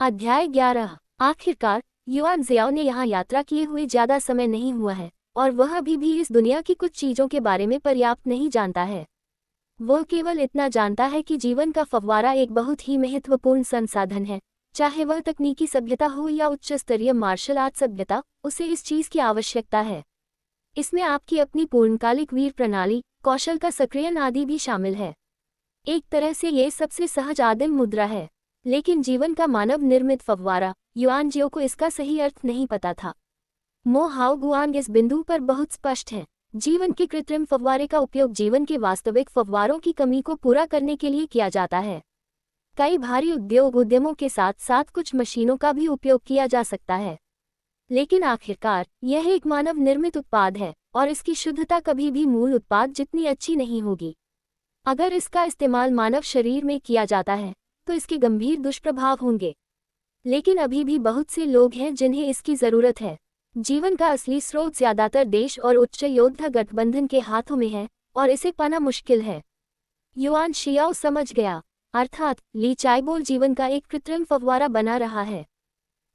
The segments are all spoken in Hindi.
अध्याय 11। आखिरकार युआन जियाओ ने यहाँ यात्रा किए हुए ज्यादा समय नहीं हुआ है और वह अभी भी इस दुनिया की कुछ चीजों के बारे में पर्याप्त नहीं जानता है। वह केवल इतना जानता है कि जीवन का फव्वारा एक बहुत ही महत्वपूर्ण संसाधन है। चाहे वह तकनीकी सभ्यता हो या उच्च स्तरीय मार्शल आर्ट सभ्यता, उसे इस चीज की आवश्यकता है। इसमें आपकी अपनी पूर्णकालिक वीर प्रणाली, कौशल का सक्रियण आदि भी शामिल है। एक तरह से ये सबसे सहज आदिम मुद्रा है। लेकिन जीवन का मानव निर्मित फव्वारा, युआन जियो को इसका सही अर्थ नहीं पता था। मो हाओ गुआंग इस बिंदु पर बहुत स्पष्ट है। जीवन के कृत्रिम फव्वारे का उपयोग जीवन के वास्तविक फव्वारों की कमी को पूरा करने के लिए किया जाता है। कई भारी उद्योग उद्यमों के साथ साथ कुछ मशीनों का भी उपयोग किया जा सकता है, लेकिन आखिरकार यह एक मानव निर्मित उत्पाद है और इसकी शुद्धता कभी भी मूल उत्पाद जितनी अच्छी नहीं होगी। अगर इसका इस्तेमाल मानव शरीर में किया जाता है तो इसके गंभीर दुष्प्रभाव होंगे। लेकिन अभी भी बहुत से लोग हैं जिन्हें इसकी जरूरत है। जीवन का असली स्रोत ज्यादातर देश और उच्च योद्धा गठबंधन के हाथों में है और इसे पाना मुश्किल है। युआन शियाओ समझ गया, अर्थात ली चाइबोल जीवन का एक कृत्रिम फव्वारा बना रहा है।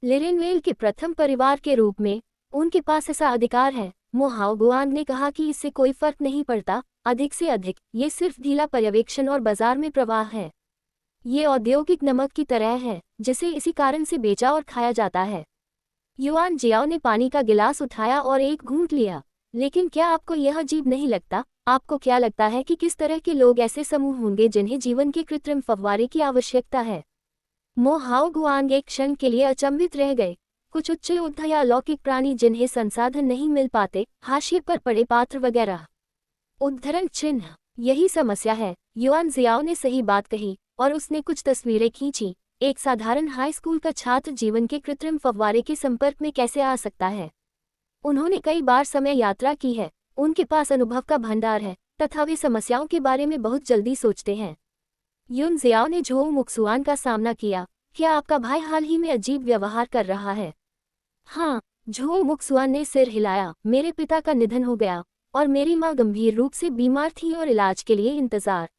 लिरेनवेल के प्रथम परिवार के रूप में उनके पास ऐसा अधिकार है। मो हाओ गुआंग ने कहा कि इससे कोई फर्क नहीं पड़ता, अधिक से अधिक ये सिर्फ ढीला पर्यवेक्षण और बाजार में प्रवाह है। ये औद्योगिक नमक की तरह है जिसे इसी कारण से बेचा और खाया जाता है। युआन जियाओ ने पानी का गिलास उठाया और एक घूंट लिया। लेकिन क्या आपको यह अजीब नहीं लगता? आपको क्या लगता है कि किस तरह के लोग ऐसे समूह होंगे जिन्हें जीवन के कृत्रिम फव्वारे की आवश्यकता है? मो हाओ गुआंग एक क्षण के लिए अचंभित रह गए। कुछ उच्च योद्धा या अलौकिक प्राणी जिन्हें संसाधन नहीं मिल पाते, हाशिए पर पड़े पात्र वगैरह। उद्धरण चिन्ह। यही समस्या है। युआन जियाओ ने सही बात कही और उसने कुछ तस्वीरें खींची। एक साधारण हाई स्कूल का छात्र जीवन के कृत्रिम फव्वारे के संपर्क में कैसे आ सकता है? उन्होंने कई बार समय यात्रा की है, उनके पास अनुभव का भंडार है तथा वे समस्याओं के बारे में बहुत जल्दी सोचते हैं। युन जियाओ ने झोउ मुक्सुआन का सामना किया। क्या आपका भाई हाल ही में अजीब व्यवहार कर रहा है? हाँ, झोउ मुक्सुआन ने सिर हिलाया। मेरे पिता का निधन हो गया और मेरी माँ गंभीर रूप से बीमार थी और इलाज के लिए इंतजार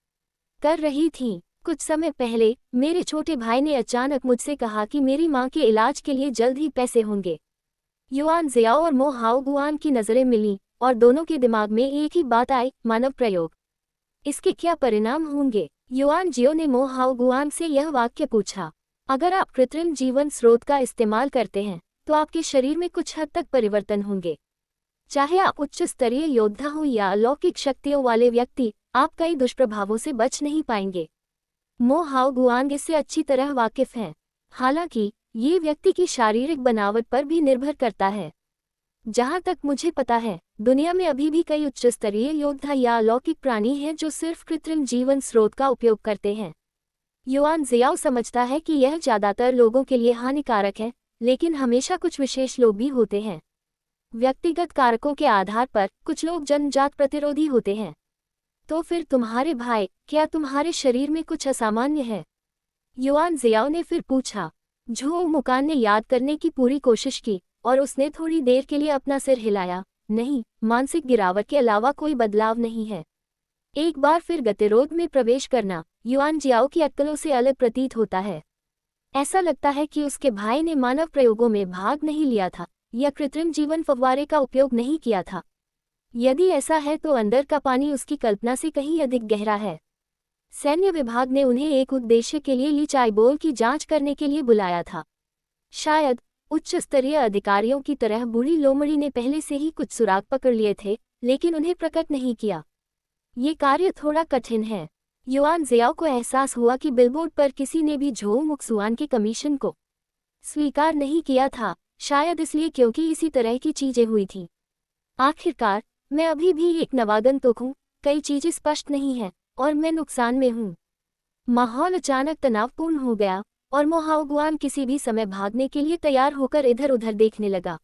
कर रही थी। कुछ समय पहले मेरे छोटे भाई ने अचानक मुझसे कहा कि मेरी माँ के इलाज के लिए जल्द ही पैसे होंगे। युआन जियाओ और मो हाओ गुआन की नज़रें मिलीं और दोनों के दिमाग में एक ही बात आई, मानव प्रयोग। इसके क्या परिणाम होंगे? युआन जियो ने मो हाओ गुआन से यह वाक्य पूछा। अगर आप कृत्रिम जीवन स्रोत का इस्तेमाल करते हैं तो आपके शरीर में कुछ हद तक परिवर्तन होंगे। चाहे आप उच्च स्तरीय योद्धा हो या अलौकिक शक्तियों वाले व्यक्ति, आप कई दुष्प्रभावों से बच नहीं पाएंगे। मो हाओ गुआंग इससे अच्छी तरह वाकिफ हैं। हालांकि ये व्यक्ति की शारीरिक बनावट पर भी निर्भर करता है। जहां तक मुझे पता है, दुनिया में अभी भी कई उच्च स्तरीय योद्धा या अलौकिक प्राणी हैं जो सिर्फ कृत्रिम जीवन स्रोत का उपयोग करते हैं। युआन जियाओ समझता है कि यह ज्यादातर लोगों के लिए हानिकारक है, लेकिन हमेशा कुछ विशेष लोग भी होते हैं। व्यक्तिगत कारकों के आधार पर कुछ लोग जन्मजात प्रतिरोधी होते हैं। तो फिर तुम्हारे भाई, क्या तुम्हारे शरीर में कुछ असामान्य है? युआन जियाओ ने फिर पूछा। झोउ मुकान ने याद करने की पूरी कोशिश की और उसने थोड़ी देर के लिए अपना सिर हिलाया। नहीं, मानसिक गिरावट के अलावा कोई बदलाव नहीं है। एक बार फिर गतिरोध में प्रवेश करना युआन जियाओ की अक्लों से अलग प्रतीत होता है। ऐसा लगता है कि उसके भाई ने मानव प्रयोगों में भाग नहीं लिया था या कृत्रिम जीवन फव्वारे का उपयोग नहीं किया था। यदि ऐसा है तो अंदर का पानी उसकी कल्पना से कहीं अधिक गहरा है। सैन्य विभाग ने उन्हें एक उद्देश्य के लिए ली चाइबोल की जांच करने के लिए बुलाया था। शायद उच्च स्तरीय अधिकारियों की तरह बूढ़ी लोमड़ी ने पहले से ही कुछ सुराग पकड़ लिए थे, लेकिन उन्हें प्रकट नहीं किया। ये कार्य थोड़ा कठिन है। युआन जियाओ को एहसास हुआ कि बिलबोर्ड पर किसी ने भी झोउ मुक्सुआन के कमीशन को स्वीकार नहीं किया था, शायद इसलिए क्योंकि इसी तरह की चीजें हुई थीं। आखिरकार मैं अभी भी एक नवागंतुक हूँ, कई चीजें स्पष्ट नहीं हैं और मैं नुकसान में हूँ। माहौल अचानक तनावपूर्ण हो गया और मो हाओ गुआन किसी भी समय भागने के लिए तैयार होकर इधर उधर देखने लगा।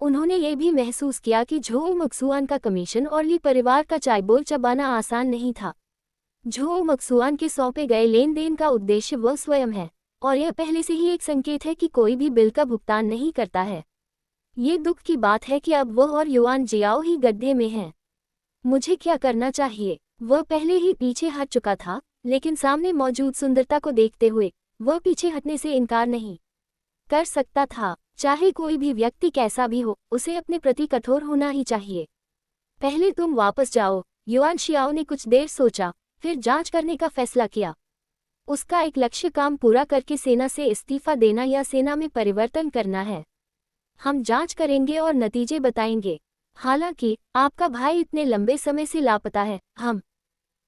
उन्होंने ये भी महसूस किया कि झोउ मुक्सुआन का कमीशन और ली परिवार का चाइबोल चबाना आसान नहीं था। झोउ मुक्सुआन के सौंपे गए लेन देन का उद्देश्य वह स्वयं है और यह पहले से ही एक संकेत है कि कोई भी बिल का भुगतान नहीं करता है। ये दुख की बात है कि अब वह और युआन जियाओ ही गड्ढे में हैं। मुझे क्या करना चाहिए? वह पहले ही पीछे हट चुका था, लेकिन सामने मौजूद सुंदरता को देखते हुए वह पीछे हटने से इनकार नहीं कर सकता था। चाहे कोई भी व्यक्ति कैसा भी हो, उसे अपने प्रति कठोर होना ही चाहिए। पहले तुम वापस जाओ। युआन शियाओ ने कुछ देर सोचा, फिर जांच करने का फैसला किया। उसका एक लक्ष्य काम पूरा करके सेना से इस्तीफा देना या सेना में परिवर्तन करना है। हम जांच करेंगे और नतीजे बताएंगे। हालांकि आपका भाई इतने लंबे समय से लापता है। हम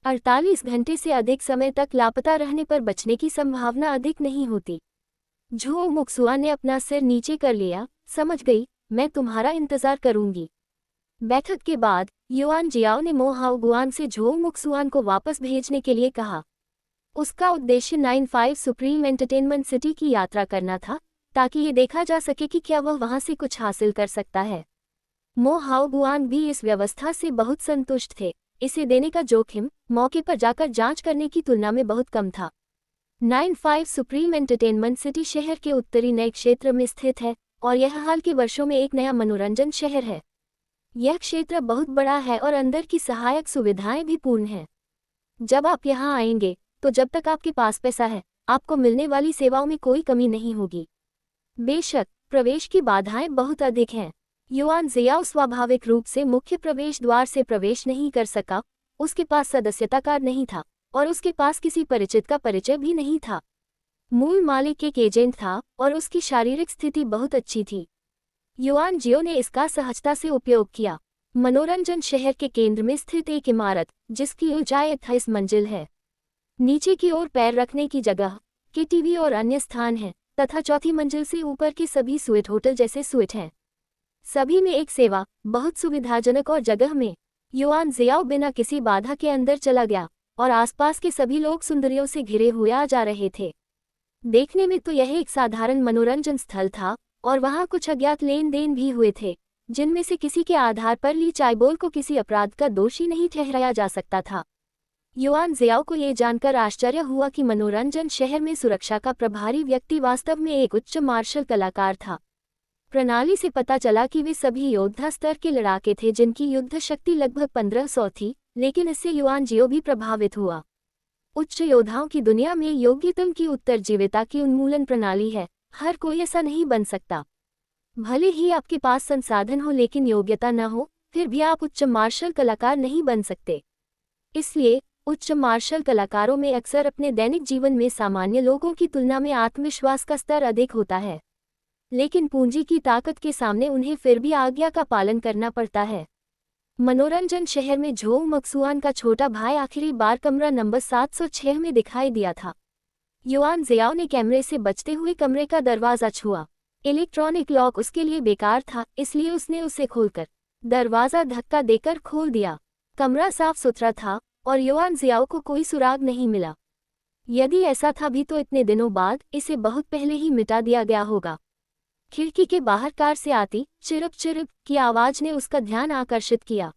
48 घंटे से अधिक समय तक लापता रहने पर बचने की संभावना अधिक नहीं होती। झो मुक्सुआन ने अपना सिर नीचे कर लिया। समझ गई, मैं तुम्हारा इंतजार करूंगी। बैठक के बाद युआन जियाओ ने मो हाओगुआन से झो मुक्सुआन को वापस भेजने के लिए कहा। उसका उद्देश्य 95 सुप्रीम एंटरटेनमेंट सिटी की यात्रा करना था, ताकि ये देखा जा सके कि क्या वह वहां से कुछ हासिल कर सकता है। मो हाओगुआन भी इस व्यवस्था से बहुत संतुष्ट थे। इसे देने का जोखिम मौके पर जाकर जांच करने की तुलना में बहुत कम था। 95 सुप्रीम एंटरटेनमेंट सिटी शहर के उत्तरी नए क्षेत्र में स्थित है और यह हाल के वर्षों में एक नया मनोरंजन शहर है। यह क्षेत्र बहुत बड़ा है और अंदर की सहायक सुविधाएं भी पूर्ण हैं। जब आप यहाँ आएंगे तो जब तक आपके पास पैसा है, आपको मिलने वाली सेवाओं में कोई कमी नहीं होगी। बेशक प्रवेश की बाधाएं बहुत अधिक हैं। युआन जियाओ स्वाभाविक रूप से मुख्य प्रवेश द्वार से प्रवेश नहीं कर सका। उसके पास सदस्यता कार्ड नहीं था और उसके पास किसी परिचित का परिचय भी नहीं था। मूल मालिक एक एजेंट था और उसकी शारीरिक स्थिति बहुत अच्छी थी। युआन जियो ने इसका सहजता से उपयोग किया। मनोरंजन शहर के केंद्र में स्थित एक इमारत, जिसकी ऊंचाई 28 मंजिल है। नीचे की ओर पैर रखने की जगह, केटीवी और अन्य स्थान हैं, तथा चौथी मंजिल से ऊपर के सभी स्वीट होटल जैसे स्वीट हैं। सभी में एक सेवा, बहुत सुविधाजनक और जगह में। युआन जियाओ बिना किसी बाधा के अंदर चला गया और आसपास के सभी लोग सुंदरियों से घिरे हुए आ जा रहे थे। देखने में तो यह एक साधारण मनोरंजन स्थल था और वहां कुछ अज्ञात लेन देन भी हुए थे, जिनमें से किसी के आधार पर ली चाइबोल को किसी अपराध का दोषी नहीं ठहराया जा सकता था। युआन जियाओ को ये जानकर आश्चर्य हुआ कि मनोरंजन शहर में सुरक्षा का प्रभारी व्यक्ति वास्तव में एक उच्च मार्शल कलाकार था। प्रणाली से पता चला कि वे सभी योद्धा स्तर के लड़ाके थे जिनकी युद्ध शक्ति लगभग 1500 थी, लेकिन इससे युआन जियो भी प्रभावित हुआ। उच्च योद्धाओं की दुनिया में योग्यतम की उत्तरजीविता की उन्मूलन प्रणाली है। हर कोई ऐसा नहीं बन सकता। भले ही आपके पास संसाधन हो लेकिन योग्यता न हो, फिर भी आप उच्च मार्शल कलाकार नहीं बन सकते। इसलिए उच्च मार्शल कलाकारों में अक्सर अपने दैनिक जीवन में सामान्य लोगों की तुलना में आत्मविश्वास का स्तर अधिक होता है, लेकिन पूंजी की ताकत के सामने उन्हें फिर भी आज्ञा का पालन करना पड़ता है। मनोरंजन शहर में झो मक्सुआन का छोटा भाई आखिरी बार कमरा नंबर 706 में दिखाई दिया था। युआन जियाओ ने कैमरे से बचते हुए कमरे का दरवाजा छुआ। इलेक्ट्रॉनिक लॉक उसके लिए बेकार था, इसलिए उसने उसे खोलकर दरवाजा धक्का देकर खोल दिया। कमरा साफ सुथरा था और युआन जियाओ को कोई सुराग नहीं मिला। यदि ऐसा था भी तो इतने दिनों बाद इसे बहुत पहले ही मिटा दिया गया होगा। खिड़की के बाहर कार से आती चिरप चिरप की आवाज ने उसका ध्यान आकर्षित किया।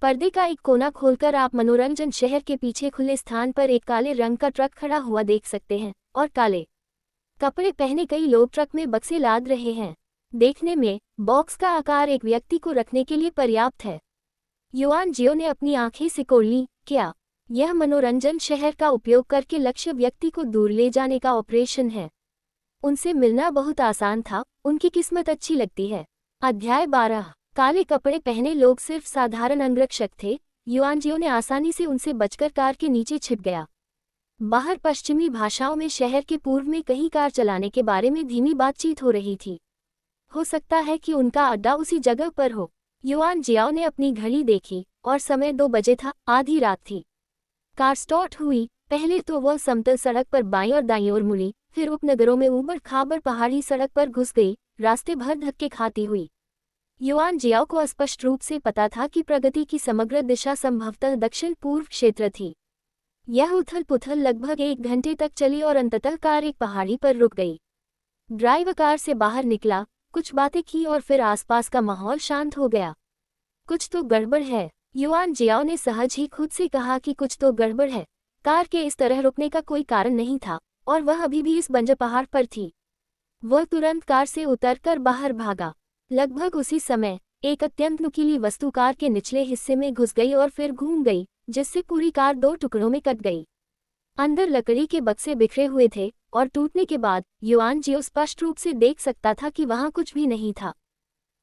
पर्दे का एक कोना खोलकर आप मनोरंजन शहर के पीछे खुले स्थान पर एक काले रंग का ट्रक खड़ा हुआ देख सकते हैं और काले कपड़े पहने कई लोग ट्रक में बक्से लाद रहे हैं। देखने में बॉक्स का आकार एक व्यक्ति को रखने के लिए पर्याप्त है। युआन जियो ने अपनी आंखें सिकोड़ लीं। क्या यह मनोरंजन शहर का उपयोग करके लक्ष्य व्यक्ति को दूर ले जाने का ऑपरेशन है? उनसे मिलना बहुत आसान था, उनकी किस्मत अच्छी लगती है। अध्याय 12। काले कपड़े पहने लोग सिर्फ साधारण अंगरक्षक थे। युआन जियो ने आसानी से उनसे बचकर कार के नीचे छिप गया। बाहर पश्चिमी भाषाओं में शहर के पूर्व में कहीं कार चलाने के बारे में धीमी बातचीत हो रही थी। हो सकता है कि उनका अड्डा उसी जगह पर हो। युआन जियाओ ने अपनी घड़ी देखी और समय 2 बजे था, आधी रात थी। कार स्टार्ट हुई। पहले तो वह समतल सड़क पर बाईं और दाईं ओर मुड़ी, फिर उपनगरों में ऊबड़ खाबड़ पहाड़ी सड़क पर घुस गई, रास्ते भर धक्के खाती हुई। युआन जियाओ को स्पष्ट रूप से पता था कि प्रगति की समग्र दिशा संभवतः दक्षिण पूर्व क्षेत्र थी। यह उथल पुथल लगभग 1 घंटे तक चली और अंततः कार एक पहाड़ी पर रुक गई। ड्राइवर कार से बाहर निकला, कुछ बातें की और फिर आसपास का माहौल शांत हो गया। कुछ तो गड़बड़ है, युआन जियाओ ने सहज ही खुद से कहा कि कुछ तो गड़बड़ है। कार के इस तरह रुकने का कोई कारण नहीं था और वह अभी भी इस बंजर पहाड़ पर थी। वह तुरंत कार से उतरकर बाहर भागा। लगभग उसी समय एक अत्यंत नुकीली वस्तु कार के निचले हिस्से में घुस गई और फिर घूम गई, जिससे पूरी कार 2 टुकड़ों में कट गई। अंदर लकड़ी के बक्से बिखरे हुए थे और टूटने के बाद युआन जियो स्पष्ट रूप से देख सकता था कि वहां कुछ भी नहीं था।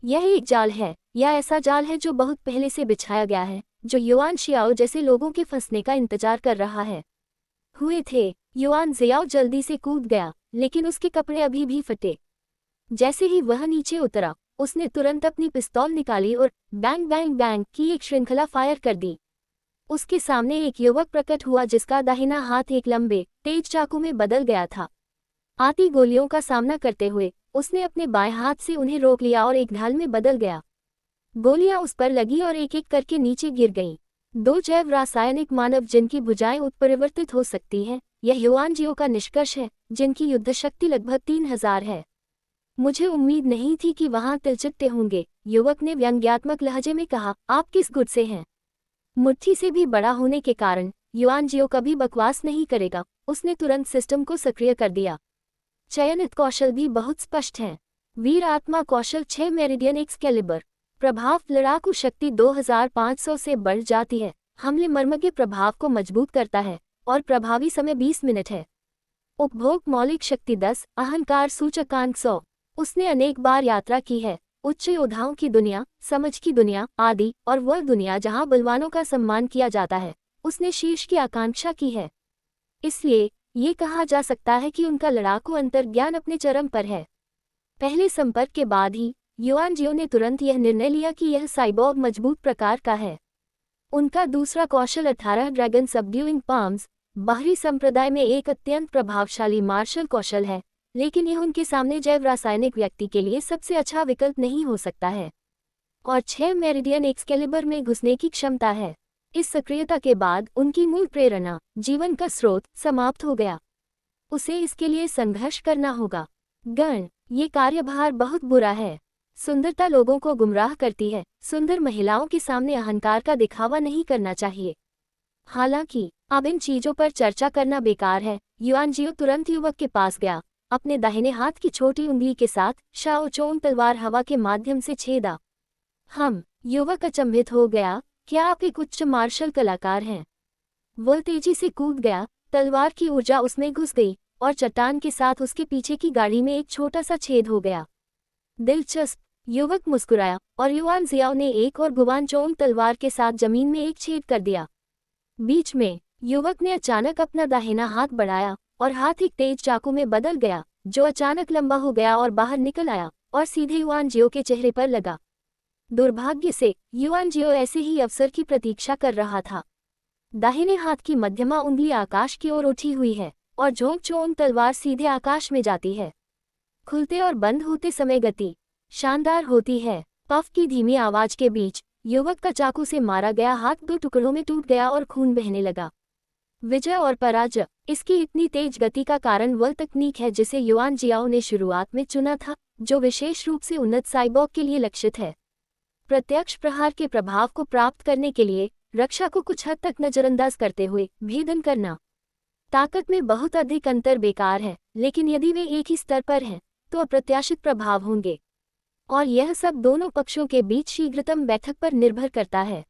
यह एक जाल है, या ऐसा जाल है जो बहुत पहले से बिछाया गया है, जो युआन शियाओ जैसे लोगों के फंसने का इंतजार कर रहा है। हुए थे। युआन जियाओ जल्दी से कूद गया, लेकिन उसके कपड़े अभी भी फटे। जैसे ही वह नीचे उतरा, उसने तुरंत अपनी पिस्तौल निकाली और बैंग बैंग बैंग की एक श्रृंखला फायर कर दी। उसके सामने एक युवक प्रकट हुआ जिसका दाहिना हाथ एक लंबे, तेज चाकू में बदल गया था। आती गोलियों का सामना करते हुए उसने अपने बाएं हाथ से उन्हें रोक लिया और एक ढाल में बदल गया। गोलियां उस पर लगी और एक एक करके नीचे गिर गईं। 2 जैव रासायनिक मानव जिनकी भुजाएं उत्परिवर्तित हो सकती हैं, यह युआन जियो का निष्कर्ष है, जिनकी युद्ध शक्ति लगभग 3000 है। मुझे उम्मीद नहीं थी कि वहां तिलचिट्टे होंगे, युवक ने व्यंग्यात्मक लहजे में कहा। आप किस गुट से हैं? मुट्ठी से भी बड़ा होने के कारण युआन जियो कभी बकवास नहीं करेगा। उसने तुरंत सिस्टम को सक्रिय कर दिया। चयनित कौशल भी बहुत स्पष्ट हैं। वीर आत्मा कौशल 6 मेरिडियन एक्सकेलिबर। प्रभाव लड़ाकू शक्ति 2500 से बढ़ जाती है। हमले मर्म के प्रभाव को मजबूत करता है और प्रभावी समय 20 मिनट है। उपभोग मौलिक शक्ति 10, अहंकार सूचकांक 100। उसने अनेक बार यात्रा की है, उच्च योद्धाओं की दुनिया, समझ की दुनिया आदि, और वह दुनिया जहां बलवानों का सम्मान किया जाता है, उसने शीर्ष की आकांक्षा की है। इसलिए ये कहा जा सकता है कि उनका लड़ाकू अंतर्ज्ञान अपने चरम पर है। पहले संपर्क के बाद ही युआन जियो ने तुरंत यह निर्णय लिया कि यह साइबोर्ग मजबूत प्रकार का है। उनका दूसरा कौशल 18 ड्रैगन सबड्यूइंग पाम्स, बाहरी संप्रदाय में एक अत्यंत प्रभावशाली मार्शल कौशल है, लेकिन यह उनके सामने जैव रासायनिक व्यक्ति के लिए सबसे अच्छा विकल्प नहीं हो सकता है। और 6 मेरिडियन एक्सकेलिबर में घुसने की क्षमता है। इस सक्रियता के बाद उनकी मूल प्रेरणा, जीवन का स्रोत, समाप्त हो गया। उसे इसके लिए संघर्ष करना होगा। गण, ये कार्यभार बहुत बुरा है। सुंदरता लोगों को गुमराह करती है। सुंदर महिलाओं के सामने अहंकार का दिखावा नहीं करना चाहिए। हालांकि अब इन चीजों पर चर्चा करना बेकार है। युआन जियो तुरंत युवक के पास गया। अपने दाहिने हाथ की छोटी उंगली के साथ शाओ चोंग तलवार हवा के माध्यम से छेदा। युवक अचंभित हो गया। क्या आप एक उच्च मार्शल कलाकार हैं? वह तेजी से कूद गया। तलवार की ऊर्जा उसमें घुस गई और चट्टान के साथ उसके पीछे की गाड़ी में एक छोटा सा छेद हो गया। दिलचस्प, युवक मुस्कुराया और युआन जियाओ ने एक और गुवान चोंग तलवार के साथ जमीन में एक छेद कर दिया। बीच में युवक ने अचानक अपना दाहिना हाथ बढ़ाया और हाथ एक तेज चाकू में बदल गया, जो अचानक लंबा हो गया और बाहर निकल आया और सीधे युआन जियो के चेहरे पर लगा। दुर्भाग्य से युआन जियो ऐसे ही अवसर की प्रतीक्षा कर रहा था। दाहिने हाथ की मध्यमा उंगली आकाश की ओर उठी हुई है और झोंक चोंग तलवार सीधे आकाश में जाती है। खुलते और बंद होते समय गति शानदार होती है। पफ की धीमी आवाज के बीच युवक का चाकू से मारा गया हाथ 2 टुकड़ों में टूट गया और खून बहने लगा। विजय और पराजय, इसकी इतनी तेज गति का कारण वह तकनीक है जिसे युआन जियाओ ने शुरुआत में चुना था, जो विशेष रूप से उन्नत साइबोर्ग के लिए लक्षित है। प्रत्यक्ष प्रहार के प्रभाव को प्राप्त करने के लिए रक्षा को कुछ हद तक नजरअंदाज करते हुए भेदन करना। ताकत में बहुत अधिक अंतर बेकार है, लेकिन यदि वे एक ही स्तर पर हैं, तो अप्रत्याशित प्रभाव होंगे। और यह सब दोनों पक्षों के बीच शीघ्रतम बैठक पर निर्भर करता है।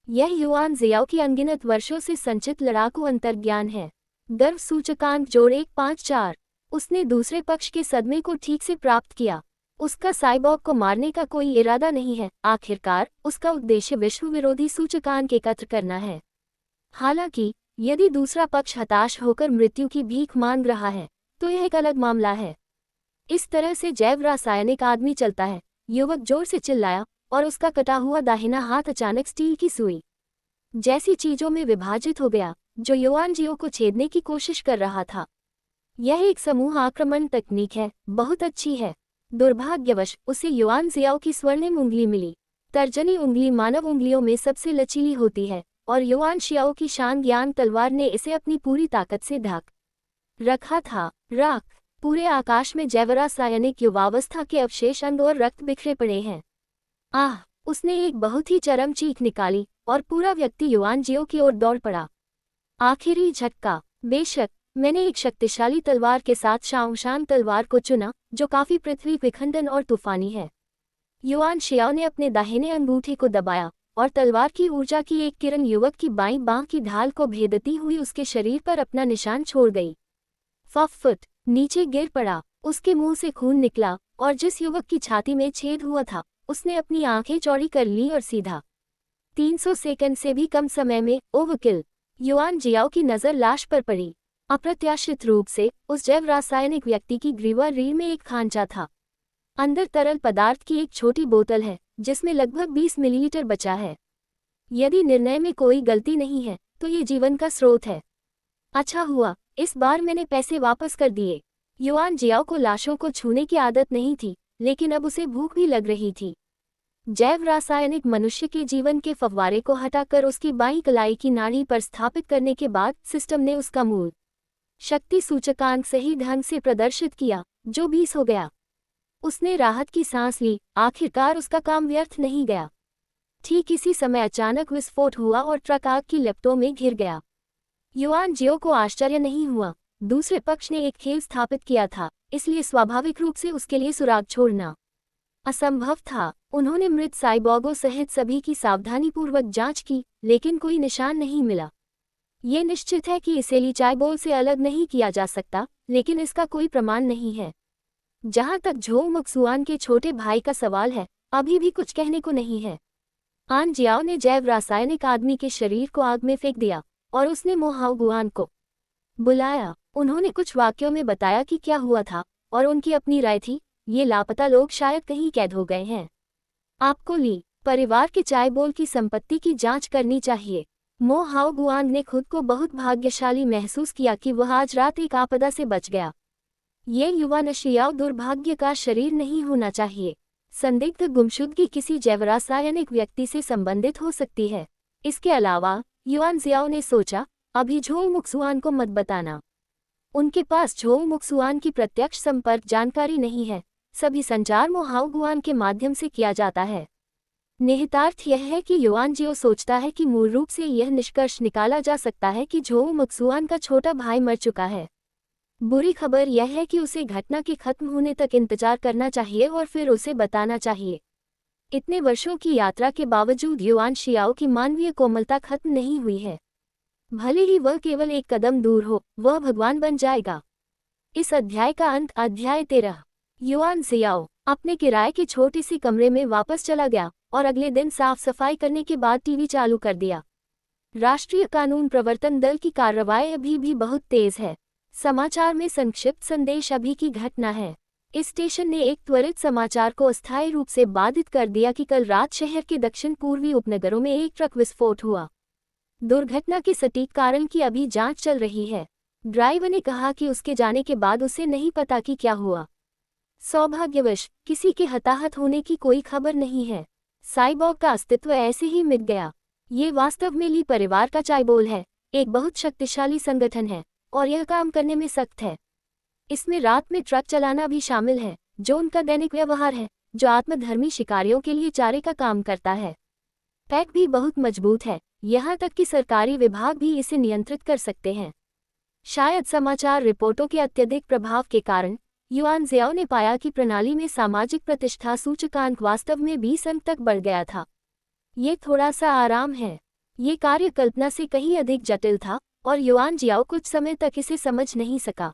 यह युआन जियाओ की अनगिनत वर्षों से संचित लड़ाकू अंतर्ज्ञान है। गर्व सूचकांक जोड़ 154। उसने दूसरे पक्ष के सदमे को ठीक से प्राप्त किया। उसका साइबोर्ग को मारने का कोई इरादा नहीं है। आखिरकार उसका उद्देश्य विश्व विरोधी सूचकांक एकत्र करना है। हालांकि यदि दूसरा पक्ष हताश होकर मृत्यु की भीख मांग रहा है, तो यह एक अलग मामला है। इस तरह से जैव रासायनिक आदमी चलता है। युवक जोर से चिल्लाया और उसका कटा हुआ दाहिना हाथ अचानक स्टील की सुई जैसी चीजों में विभाजित हो गया, जो युआन जियो को छेदने की कोशिश कर रहा था। यह एक समूह आक्रमण तकनीक है, बहुत अच्छी है। दुर्भाग्यवश उसे युआन जियाओ की स्वर्णिम उंगली मिली। तर्जनी उंगली मानव उंगलियों में सबसे लचीली होती है और युआन शियाओ की शान ज्ञान तलवार ने इसे अपनी पूरी ताकत से ढक रखा था। राख, पूरे आकाश में जैव रासायनिक युवावस्था के अवशेष अंग और रक्त बिखरे पड़े हैं। आह! उसने एक बहुत ही चरम चीख निकाली और पूरा व्यक्ति युआन जियो की ओर दौड़ पड़ा। आखिरी झटका। बेशक मैंने एक शक्तिशाली तलवार के साथ शाओशान तलवार को चुना, जो काफी पृथ्वी विखंडन और तूफानी है। युआन शियाओ ने अपने दाहिने अंगूठे को दबाया और तलवार की ऊर्जा की एक किरण युवक की बाईं बांह की ढाल को भेदती हुई उसके शरीर पर अपना निशान छोड़ गई। फुट नीचे गिर पड़ा। उसके मुंह से खून निकला और जिस युवक की छाती में छेद हुआ था उसने अपनी आंखें चौड़ी कर ली और सीधा 300 सेकंड से भी कम समय में ओवरकिल। युआन जियाओ की नज़र लाश पर पड़ी। अप्रत्याशित रूप से उस जैव रासायनिक व्यक्ति की ग्रीवा रीढ़ में एक खांचा था। अंदर तरल पदार्थ की एक छोटी बोतल है जिसमें लगभग 20 मिलीलीटर बचा है। यदि निर्णय में कोई गलती नहीं है तो ये जीवन का स्रोत है। अच्छा हुआ इस बार मैंने पैसे वापस कर दिए। युआन जियाओ को लाशों को छूने की आदत नहीं थी, लेकिन अब उसे भूख भी लग रही थी। जैव रासायनिक मनुष्य के जीवन के फव्वारे को हटाकर उसकी बाईं कलाई की नाड़ी पर स्थापित करने के बाद सिस्टम ने उसका मूल शक्ति सूचकांक सही ढंग से प्रदर्शित किया, जो 20 हो गया। उसने राहत की सांस ली, आखिरकार उसका काम व्यर्थ नहीं गया। ठीक इसी समय अचानक विस्फोट हुआ और ट्रक आग की लपटों में घिर गया। युआन जियो को आश्चर्य नहीं हुआ। दूसरे पक्ष ने एक खेल स्थापित किया था, इसलिए स्वाभाविक रूप से उसके लिए सुराग छोड़ना असंभव था। उन्होंने मृत साइबॉगों सहित सभी की सावधानीपूर्वक जांच की, लेकिन कोई निशान नहीं मिला। ये निश्चित है कि इसे ली चाइबोल से अलग नहीं किया जा सकता, लेकिन इसका कोई प्रमाण नहीं है। जहां तक झो मुक्सुआन के छोटे भाई का सवाल है, अभी भी कुछ कहने को नहीं है। आन जियाओ ने जैव रासायनिक आदमी के शरीर को आग में फेंक दिया और उसने मो हाओगुआन को बुलाया। उन्होंने कुछ वाक्यों में बताया कि क्या हुआ था और उनकी अपनी राय थी, ये लापता लोग शायद कहीं कैद हो गए हैं। आपको ली परिवार के चाइबोल की संपत्ति की जांच करनी चाहिए। मो हाओगुआन ने खुद को बहुत भाग्यशाली महसूस किया कि वह आज रात एक आपदा से बच गया। ये युवा नशियाओ दुर्भाग्य का शरीर नहीं होना चाहिए। संदिग्ध गुमशुदगी किसी जैवरासायनिक व्यक्ति से संबंधित हो सकती है। इसके अलावा युआन जियाओ ने सोचा, अभी झो मुक्सुआन को मत बताना। उनके पास झो मुक्सुआन की प्रत्यक्ष संपर्क जानकारी नहीं है। सभी संचार मो हाओगुआन के माध्यम से किया जाता है। निहितार्थ यह है कि युआन जियो सोचता है कि मूल रूप से यह निष्कर्ष निकाला जा सकता है कि झो मुक्सुआन का छोटा भाई मर चुका है। बुरी खबर यह है कि उसे घटना के खत्म होने तक इंतजार करना चाहिए और फिर उसे बताना चाहिए। इतने वर्षों की यात्रा के बावजूद युआन शियाओ की मानवीय कोमलता खत्म नहीं हुई है। भले ही वह केवल एक कदम दूर हो, वह भगवान बन जाएगा। इस अध्याय का अंत अध्याय 13। युआन जियाओ अपने किराए के छोटे सी कमरे में वापस चला गया और अगले दिन साफ सफाई करने के बाद टीवी चालू कर दिया। राष्ट्रीय कानून प्रवर्तन दल की कार्रवाई अभी भी बहुत तेज है। समाचार में संक्षिप्त संदेश अभी की घटना है। इस स्टेशन ने एक त्वरित समाचार को अस्थायी रूप से बाधित कर दिया कि कल रात शहर के दक्षिण पूर्वी उपनगरों में एक ट्रक विस्फोट हुआ। दुर्घटना के सटीक कारण की अभी जांच चल रही है। ड्राइवर ने कहा कि उसके जाने के बाद उसे नहीं पता कि क्या हुआ। सौभाग्यवश किसी के हताहत होने की कोई खबर नहीं है। साइबॉग का अस्तित्व ऐसे ही मिट गया। ये वास्तव में ली परिवार का चाइबोल है, एक बहुत शक्तिशाली संगठन है और यह काम करने में सख्त है। इसमें रात में ट्रक चलाना भी शामिल है, जो उनका दैनिक व्यवहार है, जो आत्मधर्मी शिकारियों के लिए चारे का काम करता है। पैक भी बहुत मजबूत है, यहाँ तक कि सरकारी विभाग भी इसे नियंत्रित कर सकते हैं। शायद समाचार रिपोर्टों के अत्यधिक प्रभाव के कारण युआन जियाओ ने पाया कि प्रणाली में सामाजिक प्रतिष्ठा सूचकांक वास्तव में 20 अंक तक बढ़ गया था। ये थोड़ा सा आराम है। ये कार्य कल्पना से कहीं अधिक जटिल था और युआन जियाओ कुछ समय तक इसे समझ नहीं सका।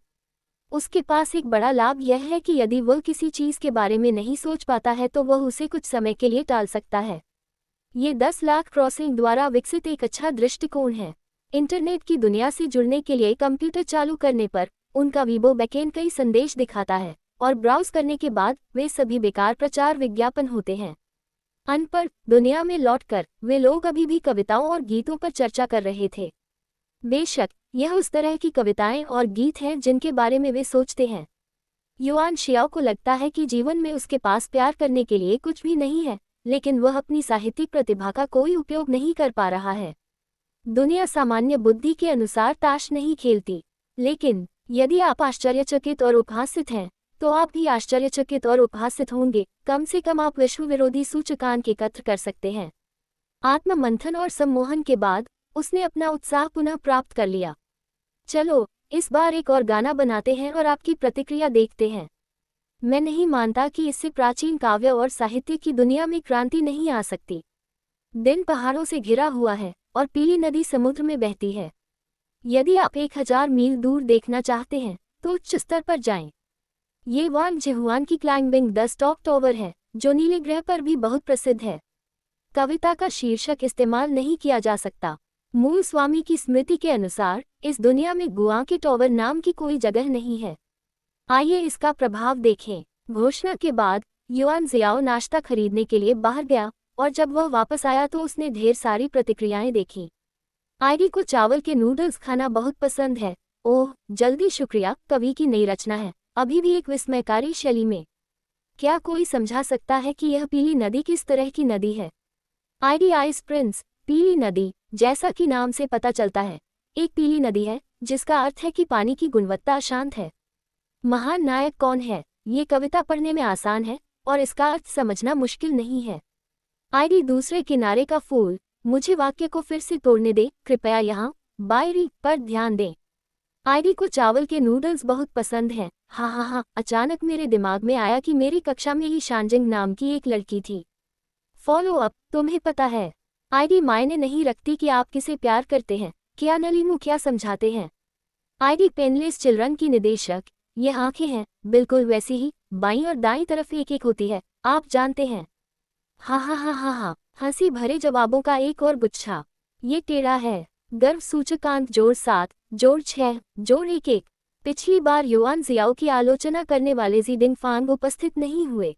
उसके पास एक बड़ा लाभ यह है कि यदि वह किसी चीज़ के बारे में नहीं सोच पाता है तो वह उसे कुछ समय के लिए टाल सकता है। ये 10 लाख क्रॉसिंग द्वारा विकसित एक अच्छा दृष्टिकोण है। इंटरनेट की दुनिया से जुड़ने के लिए कंप्यूटर चालू करने पर उनका वीबो बैकएंड कई संदेश दिखाता है और ब्राउज करने के बाद वे सभी बेकार प्रचार विज्ञापन होते हैं। अनपढ़ दुनिया में लौटकर वे लोग अभी भी कविताओं और गीतों पर चर्चा कर रहे थे। बेशक यह उस तरह की कविताएं और गीत हैं जिनके बारे में वे सोचते हैं। युआन शियाओ को लगता है कि जीवन में उसके पास प्यार करने के लिए कुछ भी नहीं है, लेकिन वह अपनी साहित्यिक प्रतिभा का कोई उपयोग नहीं कर पा रहा है। दुनिया सामान्य बुद्धि के अनुसार ताश नहीं खेलती, लेकिन यदि आप आश्चर्यचकित और उपहासित हैं, तो आप भी आश्चर्यचकित और उपहासित होंगे। कम से कम आप विश्व विरोधी सूचकांक एकत्र कर सकते हैं। आत्म मंथन और सम्मोहन के बाद उसने अपना उत्साह पुनः प्राप्त कर लिया। चलो इस बार एक और गाना बनाते हैं और आपकी प्रतिक्रिया देखते हैं। मैं नहीं मानता कि इससे प्राचीन काव्य और साहित्य की दुनिया में क्रांति नहीं आ सकती। दिन पहाड़ों से घिरा हुआ है और पीली नदी समुद्र में बहती है। यदि आप 1000 मील दूर देखना चाहते हैं तो उच्च स्तर पर जाएं। ये वांग जिहुआन की क्लाइंबिंग द स्टॉक टॉवर है, जो नीले ग्रह पर भी बहुत प्रसिद्ध है। कविता का शीर्षक इस्तेमाल नहीं किया जा सकता। मूल स्वामी की स्मृति के अनुसार इस दुनिया में गुआ के टॉवर नाम की कोई जगह नहीं है। आइए इसका प्रभाव देखें। घोषणा के बाद युआन जियाओ नाश्ता खरीदने के लिए बाहर गया और जब वह वापस आया तो उसने ढेर सारी प्रतिक्रियाएं देखीं। आईडी को चावल के नूडल्स खाना बहुत पसंद है। ओह जल्दी शुक्रिया, कवि की नई रचना है, अभी भी एक विस्मयकारी शैली में। क्या कोई समझा सकता है कि यह पीली नदी किस तरह की नदी है? आईडी आइस प्रिंस, पीली नदी, जैसा कि नाम से पता चलता है, एक पीली नदी है, जिसका अर्थ है कि पानी की गुणवत्ता अशांत है। महान नायक कौन है? ये कविता पढ़ने में आसान है और इसका अर्थ समझना मुश्किल नहीं है। आईडी दूसरे किनारे का फूल, मुझे वाक्य को फिर से तोड़ने दे, कृपया यहाँ बायरी पर ध्यान दें। आईडी को चावल के नूडल्स बहुत पसंद हैं। हाँ, अचानक मेरे दिमाग में आया कि मेरी कक्षा में ही शानजिंग नाम की एक लड़की थी। फॉलो अप, तुम्हें पता है, आईडी मायने नहीं रखती कि आप किसे प्यार करते हैं, क्या नलिमू क्या समझाते हैं। आईडी पेनलेस चिल्ड्रन की निदेशक, ये आंखें हैं, बिल्कुल वैसी ही, बाईं और दाईं तरफ एक एक होती है, आप जानते हैं। हाँ, हंसी भरे जवाबों का एक और गुच्छा। ये टेढ़ा है। गर्व सूचकांक जोड़ 7, जोड़ 6, जोड़ 1। पिछली बार युआन जियाओ की आलोचना करने वाले जी डिंगफांग उपस्थित नहीं हुए।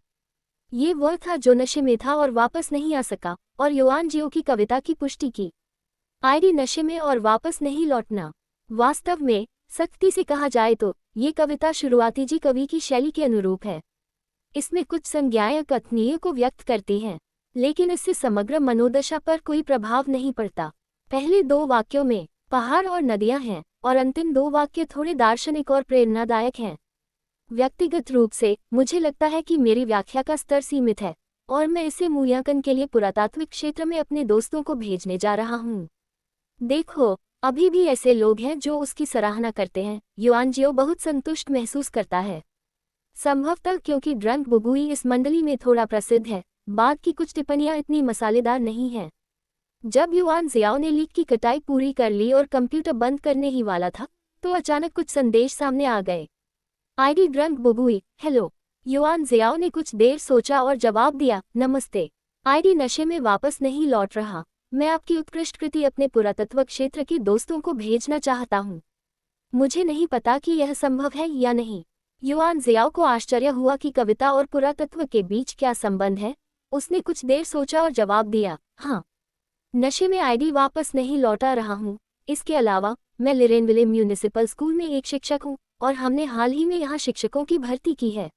ये वह था जो नशे में था और वापस नहीं आ सका, और युआन जियो की कविता की पुष्टि की। आईडी नशे में और वापस नहीं लौटना। वास्तव में सख्ती से कहा जाए तो ये कविता शुरुआती जी कवि की शैली के अनुरूप है। इसमें कुछ संज्ञाएं कथनीय को व्यक्त करती हैं, लेकिन इससे समग्र मनोदशा पर कोई प्रभाव नहीं पड़ता। पहले 2 वाक्यों में पहाड़ और नदियां हैं और अंतिम 2 वाक्य थोड़े दार्शनिक और प्रेरणादायक हैं। व्यक्तिगत रूप से मुझे लगता है कि मेरी व्याख्या का स्तर सीमित है और मैं इसे मूल्यांकन के लिए पुरातात्विक क्षेत्र में अपने दोस्तों को भेजने जा रहा हूँ। देखो, अभी भी ऐसे लोग हैं जो उसकी सराहना करते हैं। युआन जियो बहुत संतुष्ट महसूस करता है, संभवतः क्योंकि ड्रंक बुगुई इस मंडली में थोड़ा प्रसिद्ध है। बाद की कुछ टिप्पणियां इतनी मसालेदार नहीं हैं। जब युआन जियाओ ने लीक की कटाई पूरी कर ली और कंप्यूटर बंद करने ही वाला था, तो अचानक कुछ संदेश सामने आ गए। आईडी ड्रंक बुगुई, हेलो। युआन जियाओ ने कुछ देर सोचा और जवाब दिया, नमस्ते। आईडी नशे में वापस नहीं लौट रहा, मैं आपकी उत्कृष्ट कृति अपने पुरातत्व क्षेत्र के दोस्तों को भेजना चाहता हूँ। मुझे नहीं पता कि यह संभव है या नहीं। युआन जियाओ को आश्चर्य हुआ कि कविता और पुरातत्व के बीच क्या संबंध है। उसने कुछ देर सोचा और जवाब दिया, हाँ। नशे में आईडी वापस नहीं लौटा रहा हूँ। इसके अलावा मैं लिरेनविले म्यूनिसिपल स्कूल में एक शिक्षक हूँ और हमने हाल ही में यहाँ शिक्षकों की भर्ती की है।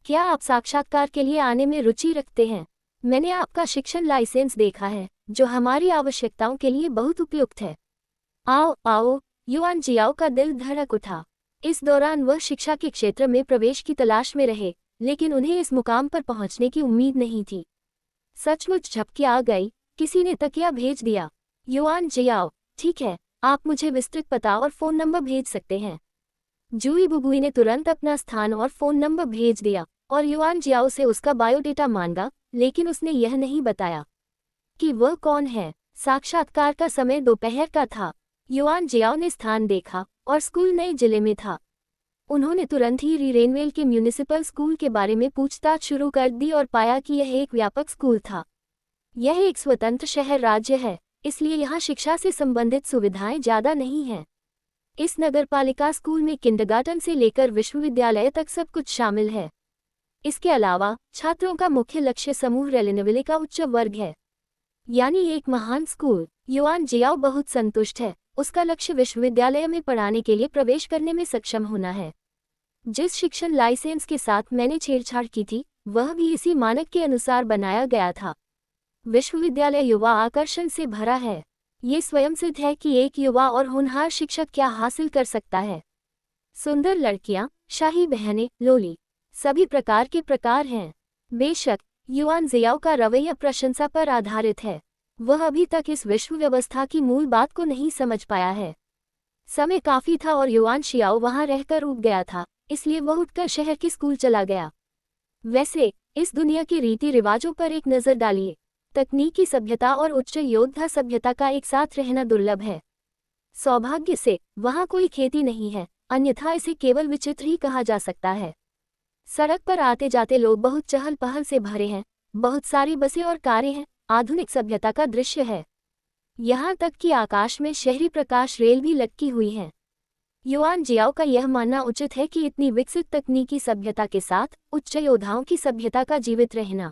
क्या आप साक्षात्कार के लिए आने में रुचि रखते हैं? मैंने आपका शिक्षण लाइसेंस देखा है, जो हमारी आवश्यकताओं के लिए बहुत उपयुक्त है। आओ। युआन जियाओ का दिल धड़क उठा। इस दौरान वह शिक्षा के क्षेत्र में प्रवेश की तलाश में रहे, लेकिन उन्हें इस मुकाम पर पहुंचने की उम्मीद नहीं थी। सचमुच झपकी आ गई, किसी ने तकिया भेज दिया। युआन जियाओ, ठीक है, आप मुझे विस्तृत पता और फ़ोन नंबर भेज सकते हैं। जूई बुबुई ने तुरंत अपना स्थान और फ़ोन नंबर भेज दिया और युआन जियाओ से उसका बायोडेटा मांगा, लेकिन उसने यह नहीं बताया कि वह कौन है। साक्षात्कार का समय दोपहर का था। युआन जियाओ ने स्थान देखा और स्कूल नए जिले में था। उन्होंने तुरंत ही रिरेनवेल के म्यूनिसिपल स्कूल के बारे में पूछताछ शुरू कर दी और पाया कि यह एक व्यापक स्कूल था। यह एक स्वतंत्र शहर राज्य है, इसलिए यहाँ शिक्षा से संबंधित सुविधाएं ज़्यादा नहीं हैं। इस नगरपालिका स्कूल में किंडरगार्टन से लेकर विश्वविद्यालय तक सब कुछ शामिल है। इसके अलावा छात्रों का मुख्य लक्ष्य समूह रेलिनविले का उच्च वर्ग है, यानी एक महान स्कूल। युआन जियाओ बहुत संतुष्ट है। उसका लक्ष्य विश्वविद्यालय में पढ़ाने के लिए प्रवेश करने में सक्षम होना है। जिस शिक्षण लाइसेंस के साथ मैंने छेड़छाड़ की थी, वह भी इसी मानक के अनुसार बनाया गया था। विश्वविद्यालय युवा आकर्षण से भरा है। ये स्वयं सिद्ध है कि एक युवा और होनहार शिक्षक क्या हासिल कर सकता है। सुंदर लड़कियां, शाही बहनें, लोली, सभी प्रकार के प्रकार हैं। बेशक युआन जियाओ का रवैया प्रशंसा पर आधारित है। वह अभी तक इस विश्व व्यवस्था की मूल बात को नहीं समझ पाया है। समय काफी था और युआन जियाओ वहां रहकर ऊब गया था, इसलिए वह उठकर शहर के स्कूल चला गया। वैसे इस दुनिया के रीति रिवाजों पर एक नज़र डालिए। तकनीकी सभ्यता और उच्च योद्धा सभ्यता का एक साथ रहना दुर्लभ है। सौभाग्य से वहां कोई खेती नहीं है, अन्यथा इसे केवल विचित्र ही कहा जा सकता है। सड़क पर आते जाते लोग बहुत चहल पहल से भरे हैं, बहुत सारी बसें और कारें हैं, आधुनिक सभ्यता का दृश्य है। यहाँ तक कि आकाश में शहरी प्रकाश रेल भी लटकी हुई हैं। युआन जियाओ का यह मानना उचित है कि इतनी विकसित तकनीकी सभ्यता के साथ उच्च योद्धाओं की सभ्यता का जीवित रहना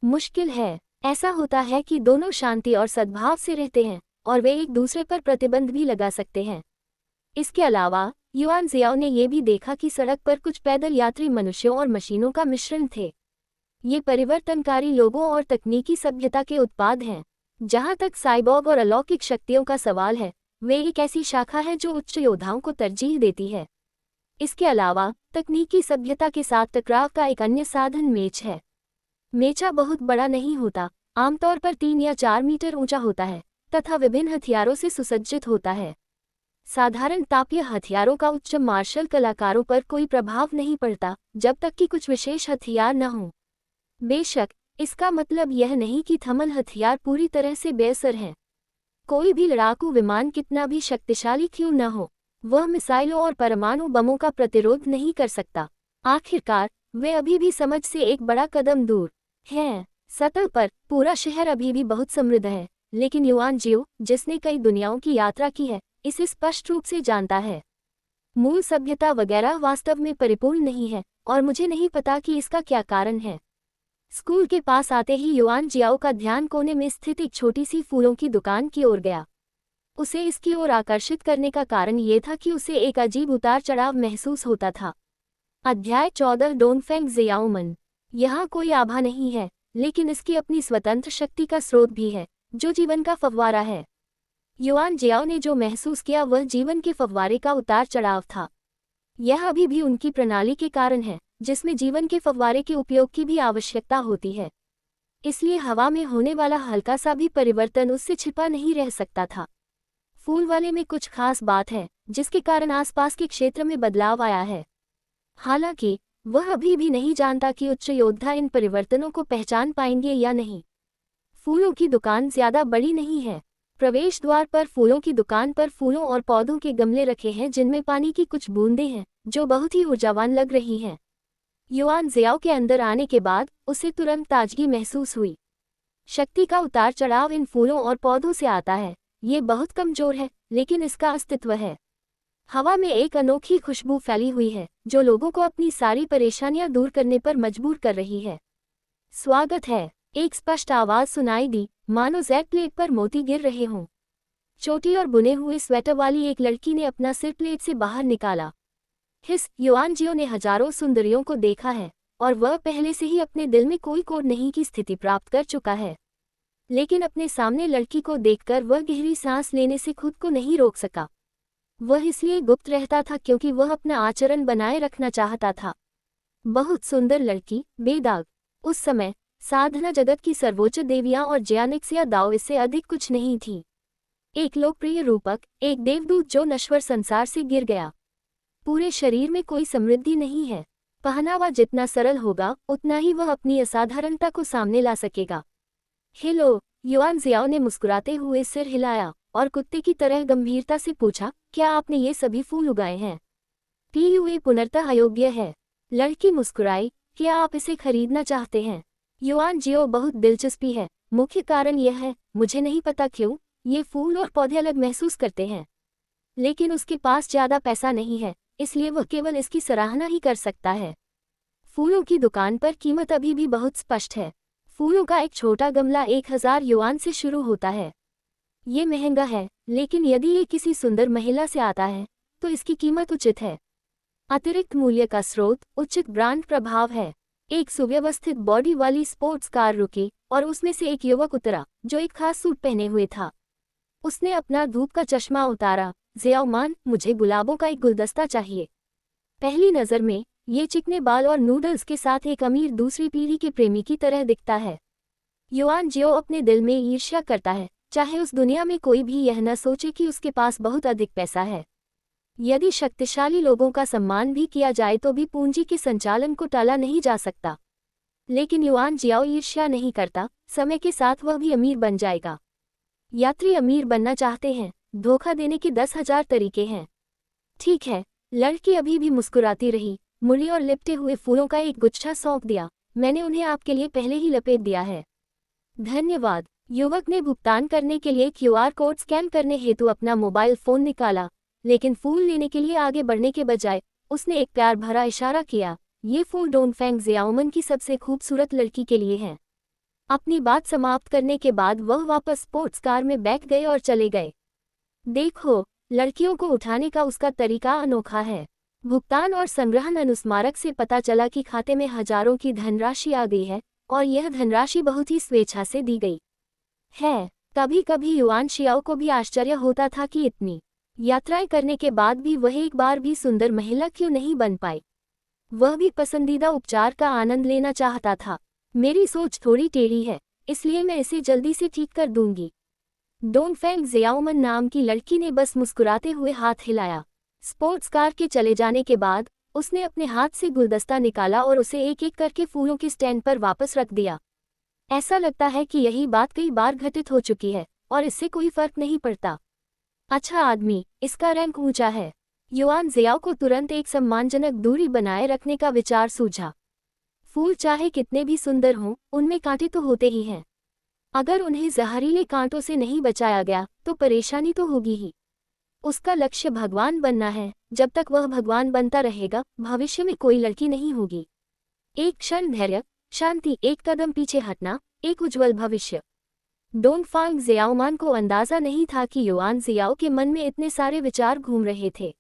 मुश्किल है। ऐसा होता है कि दोनों शांति और सद्भाव से रहते हैं और वे एक दूसरे पर प्रतिबंध भी लगा सकते हैं। इसके अलावा युआन जियाओ ने यह भी देखा कि सड़क पर कुछ पैदल यात्री मनुष्यों और मशीनों का मिश्रण थे। ये परिवर्तनकारी लोगों और तकनीकी सभ्यता के उत्पाद हैं। जहाँ तक साइबॉर्ग और अलौकिक शक्तियों का सवाल है, वे एक ऐसी शाखा है जो उच्च योद्धाओं को तरजीह देती है। इसके अलावा तकनीकी सभ्यता के साथ टकराव का एक अन्य साधन मेच है। मेचा बहुत बड़ा नहीं होता, आमतौर पर 3 या 4 मीटर ऊंचा होता है तथा विभिन्न हथियारों से सुसज्जित होता है। साधारण तापीय हथियारों का उच्च मार्शल कलाकारों पर कोई प्रभाव नहीं पड़ता जब तक कि कुछ विशेष हथियार न हों। बेशक इसका मतलब यह नहीं कि थर्मल हथियार पूरी तरह से बेअसर हैं। कोई भी लड़ाकू विमान कितना भी शक्तिशाली क्यों न हो, वह मिसाइलों और परमाणु बमों का प्रतिरोध नहीं कर सकता। आखिरकार वे अभी भी समझ से एक बड़ा कदम दूर हैं। सतह पर पूरा शहर अभी भी बहुत समृद्ध है, लेकिन युआन जियो, जिसने कई दुनियाओं की यात्रा की है, इसे स्पष्ट रूप से जानता है। मूल सभ्यता वगैरह वास्तव में परिपूर्ण नहीं है और मुझे नहीं पता कि इसका क्या कारण है। स्कूल के पास आते ही युआन जियाओ का ध्यान कोने में स्थित एक छोटी सी फूलों की दुकान की ओर गया। उसे इसकी ओर आकर्षित करने का कारण ये था कि उसे एक अजीब उतार चढ़ाव महसूस होता था। अध्याय 14 डोंगफेंग जियाओमन। यहाँ कोई आभा नहीं है, लेकिन इसकी अपनी स्वतंत्र शक्ति का स्रोत भी है, जो जीवन का फव्वारा है। युआन जियाओ ने जो महसूस किया वह जीवन के फव्वारे का उतार चढ़ाव था। यह अभी भी उनकी प्रणाली के कारण है, जिसमें जीवन के फव्वारे के उपयोग की भी आवश्यकता होती है। इसलिए हवा में होने वाला हल्का सा भी परिवर्तन उससे छिपा नहीं रह सकता था। फूल वाले में कुछ खास बात है, जिसके कारण आसपास के क्षेत्र में बदलाव आया है। हालांकि वह अभी भी नहीं जानता कि उच्च योद्धा इन परिवर्तनों को पहचान पाएंगे या नहीं। फूलों की दुकान ज्यादा बड़ी नहीं है। प्रवेश द्वार पर फूलों की दुकान पर फूलों और पौधों के गमले रखे हैं जिनमें पानी की कुछ बूंदें हैं, जो बहुत ही ऊर्जावान लग रही हैं। युआन जियाओ के अंदर आने के बाद उसे तुरंत ताजगी महसूस हुई। शक्ति का उतार चढ़ाव इन फूलों और पौधों से आता है। ये बहुत कमजोर है, लेकिन इसका अस्तित्व है। हवा में एक अनोखी खुशबू फैली हुई है, जो लोगों को अपनी सारी परेशानियां दूर करने पर मजबूर कर रही है। स्वागत है, एक स्पष्ट आवाज सुनाई दी, मानो जेट प्लेट पर मोती गिर रहे हों। चोटी और बुने हुए स्वेटर वाली एक लड़की ने अपना सिर प्लेट से बाहर निकाला। हिस, युआन जियो ने हजारों सुंदरियों को देखा है और वह पहले से ही अपने दिल में कोई कोड नहीं की स्थिति प्राप्त कर चुका है। लेकिन अपने सामने लड़की को देखकर वह गहरी सांस लेने से खुद को नहीं रोक सका। वह इसलिए गुप्त रहता था क्योंकि वह अपना आचरण बनाए रखना चाहता था। बहुत सुंदर लड़की, बेदाग। उस समय साधना जगत की सर्वोच्च देवियां और जयानिक्स या दाओ इससे अधिक कुछ नहीं थी। एक लोकप्रिय रूपक, एक देवदूत जो नश्वर संसार से गिर गया। पूरे शरीर में कोई समृद्धि नहीं है। पहनावा जितना सरल होगा उतना ही वह अपनी असाधारणता को सामने ला सकेगा। हेलो, युआन जियाओ ने मुस्कुराते हुए सिर हिलाया और कुत्ते की तरह गंभीरता से पूछा, क्या आपने ये सभी फूल उगाए हैं? पीयूए पुनर्तः अयोग्य है। लड़की मुस्कुराई, क्या आप इसे खरीदना चाहते हैं? युआन जियो, बहुत दिलचस्पी है। मुख्य कारण यह है, मुझे नहीं पता क्यों, ये फूल और पौधे अलग महसूस करते हैं। लेकिन उसके पास ज्यादा पैसा नहीं है, इसलिए वह केवल इसकी सराहना ही कर सकता है। फूलों की दुकान पर कीमत अभी भी बहुत स्पष्ट है। फूलों का एक छोटा गमला 1000 युआन से शुरू होता है। ये महंगा है, लेकिन यदि ये किसी सुंदर महिला से आता है तो इसकी कीमत उचित है। अतिरिक्त मूल्य का स्रोत उचित ब्रांड प्रभाव है। एक सुव्यवस्थित बॉडी वाली स्पोर्ट्स कार रुकी और उसमें से एक युवक उतरा जो एक खास सूट पहने हुए था। उसने अपना धूप का चश्मा उतारा। जियाओमान, मुझे गुलाबों का एक गुलदस्ता चाहिए। पहली नज़र में ये चिकने बाल और नूडल्स के साथ एक अमीर दूसरी पीढ़ी के प्रेमी की तरह दिखता है। युआन जियो अपने दिल में ईर्ष्या करता है, चाहे उस दुनिया में कोई भी यह न सोचे कि उसके पास बहुत अधिक पैसा है। यदि शक्तिशाली लोगों का सम्मान भी किया जाए तो भी पूंजी के संचालन को टाला नहीं जा सकता। लेकिन युआन जियाओ ईर्ष्या नहीं करता, समय के साथ वह भी अमीर बन जाएगा। यात्री अमीर बनना चाहते हैं, धोखा देने के 10,000 तरीके हैं। ठीक है, लड़की अभी भी मुस्कुराती रही, मुड़ी और लिपटे हुए फूलों का एक गुच्छा सौंप दिया। मैंने उन्हें आपके लिए पहले ही लपेट दिया है। धन्यवाद। युवक ने भुगतान करने के लिए क्यूआर कोड स्कैन करने हेतु अपना मोबाइल फोन निकाला, लेकिन फूल लेने के लिए आगे बढ़ने के बजाय उसने एक प्यार भरा इशारा किया। ये फूल डोंगफेंग जियाओमन की सबसे खूबसूरत लड़की के लिए हैं। अपनी बात समाप्त करने के बाद वह वापस स्पोर्ट्स कार में बैठ गए और चले गए। देखो, लड़कियों को उठाने का उसका तरीका अनोखा है। भुगतान और संग्रहण अनुस्मारक से पता चला कि खाते में हजारों की धनराशि आ गई है, और यह धनराशि बहुत ही स्वेच्छा से दी गई है। कभी कभी युआन शियाओ को भी आश्चर्य होता था कि इतनी यात्राएं करने के बाद भी वह एक बार भी सुंदर महिला क्यों नहीं बन पाई। वह भी पसंदीदा उपचार का आनंद लेना चाहता था। मेरी सोच थोड़ी टेढ़ी है, इसलिए मैं इसे जल्दी से ठीक कर दूंगी। डोंगफेंग जियाओमन नाम की लड़की ने बस मुस्कुराते हुए हाथ हिलाया। स्पोर्ट्स कार के चले जाने के बाद उसने अपने हाथ से गुलदस्ता निकाला और उसे एक एक करके फूलों के स्टैंड पर वापस रख दिया। ऐसा लगता है कि यही बात कई बार घटित हो चुकी है और इससे कोई फर्क नहीं पड़ता। अच्छा आदमी, इसका रैंक ऊंचा है। युआन जियाओ को तुरंत एक सम्मानजनक दूरी बनाए रखने का विचार सूझा। फूल चाहे कितने भी सुंदर हों, उनमें कांटे तो होते ही हैं। अगर उन्हें जहरीले कांटों से नहीं बचाया गया तो परेशानी तो होगी ही। उसका लक्ष्य भगवान बनना है। जब तक वह भगवान बनता रहेगा, भविष्य में कोई लड़की नहीं होगी। एक क्षण धैर्य, शांति, एक कदम पीछे हटना, एक उज्जवल भविष्य। डोंगफेंग जियाओमन को अंदाजा नहीं था कि युआन जियाओ के मन में इतने सारे विचार घूम रहे थे।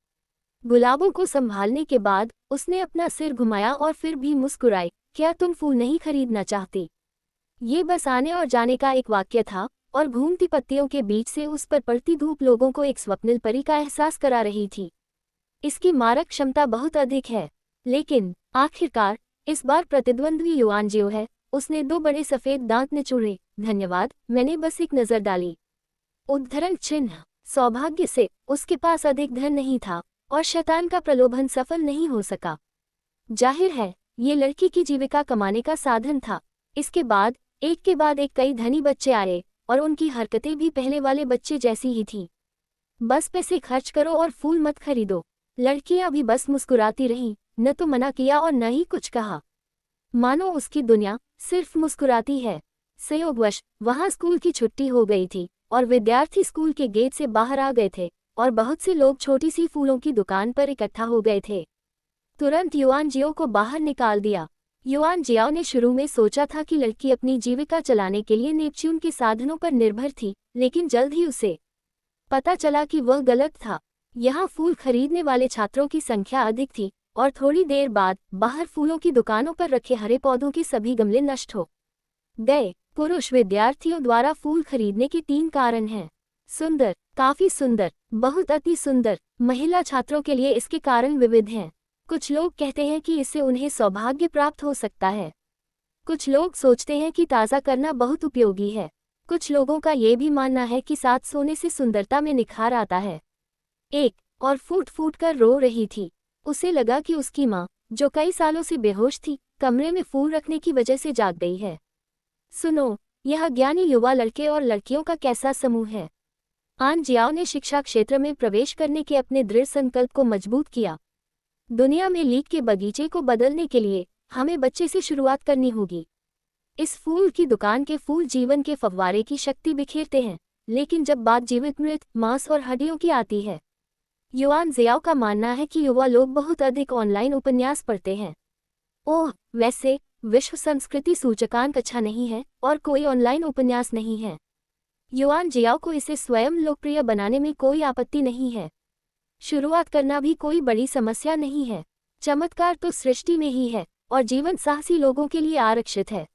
गुलाबों को संभालने के बाद उसने अपना सिर घुमाया और फिर भी मुस्कुराई। क्या तुम फूल नहीं खरीदना चाहती? ये बस आने और जाने का एक वाक्य था, और घूमती पत्तियों के बीच से उस पर पड़ती धूप लोगों को एक स्वप्निल परी का एहसास करा रही थी। इसकी मारक क्षमता बहुत अधिक है। लेकिन आखिरकार इस बार प्रतिद्वंद्वी युआन जियो है। उसने दो बड़े सफेद दांत निचोड़े। धन्यवाद, मैंने बस एक नजर डाली। उद्धरण चिन्ह। सौभाग्य से उसके पास अधिक धन नहीं था और शैतान का प्रलोभन सफल नहीं हो सका। जाहिर है, ये लड़की की जीविका कमाने का साधन था। इसके बाद एक के बाद एक कई धनी बच्चे आए और उनकी हरकतें भी पहले वाले बच्चे जैसी ही थीं। बस पैसे खर्च करो और फूल मत खरीदो। लड़कियां भी बस मुस्कुराती रहीं, न तो मना किया और न ही कुछ कहा। मानो उसकी दुनिया सिर्फ मुस्कुराती है। संयोगवश वहां स्कूल की छुट्टी हो गई थी और विद्यार्थी स्कूल के गेट से बाहर आ गए थे और बहुत से लोग छोटी सी फूलों की दुकान पर इकट्ठा हो गए थे। तुरंत युआन जियो को बाहर निकाल दिया। युआन जियाओ ने शुरू में सोचा था कि लड़की अपनी जीविका चलाने के लिए नेपच्यून के साधनों पर निर्भर थी, लेकिन जल्द ही उसे पता चला कि वह गलत था। यहाँ फूल खरीदने वाले छात्रों की संख्या अधिक थी और थोड़ी देर बाद बाहर फूलों की दुकानों पर रखे हरे पौधों के सभी गमले नष्ट हो गए। पुरुष विद्यार्थियों द्वारा फूल खरीदने के 3 कारण हैं। सुंदर, काफी सुंदर, बहुत अति सुंदर। महिला छात्रों के लिए इसके कारण विविध हैं। कुछ लोग कहते हैं कि इससे उन्हें सौभाग्य प्राप्त हो सकता है। कुछ लोग सोचते हैं कि ताज़ा करना बहुत उपयोगी है। कुछ लोगों का ये भी मानना है कि साथ सोने से सुंदरता में निखार आता है। एक और फूट फूट कर रो रही थी। उसे लगा कि उसकी माँ, जो कई सालों से बेहोश थी, कमरे में फूल रखने की वजह से जाग गई है। सुनो, यह ज्ञानी युवा लड़के और लड़कियों का कैसा समूह है। आन जियाओ ने शिक्षा क्षेत्र में प्रवेश करने के अपने दृढ़ संकल्प को मजबूत किया। दुनिया में लीक के बगीचे को बदलने के लिए हमें बच्चे से शुरुआत करनी होगी। इस फूल की दुकान के फूल जीवन के फव्वारे की शक्ति बिखेरते हैं, लेकिन जब बात जीवित मृत, मांस और हड्डियों की आती है। युआन जियाओ का मानना है कि युवा लोग बहुत अधिक ऑनलाइन उपन्यास पढ़ते हैं। ओह, वैसे विश्व संस्कृति सूचकांक अच्छा नहीं है और कोई ऑनलाइन उपन्यास नहीं है। युआन जियाओ को इसे स्वयं लोकप्रिय बनाने में कोई आपत्ति नहीं है। शुरुआत करना भी कोई बड़ी समस्या नहीं है। चमत्कार तो सृष्टि में ही है और जीवन साहसी लोगों के लिए आरक्षित है।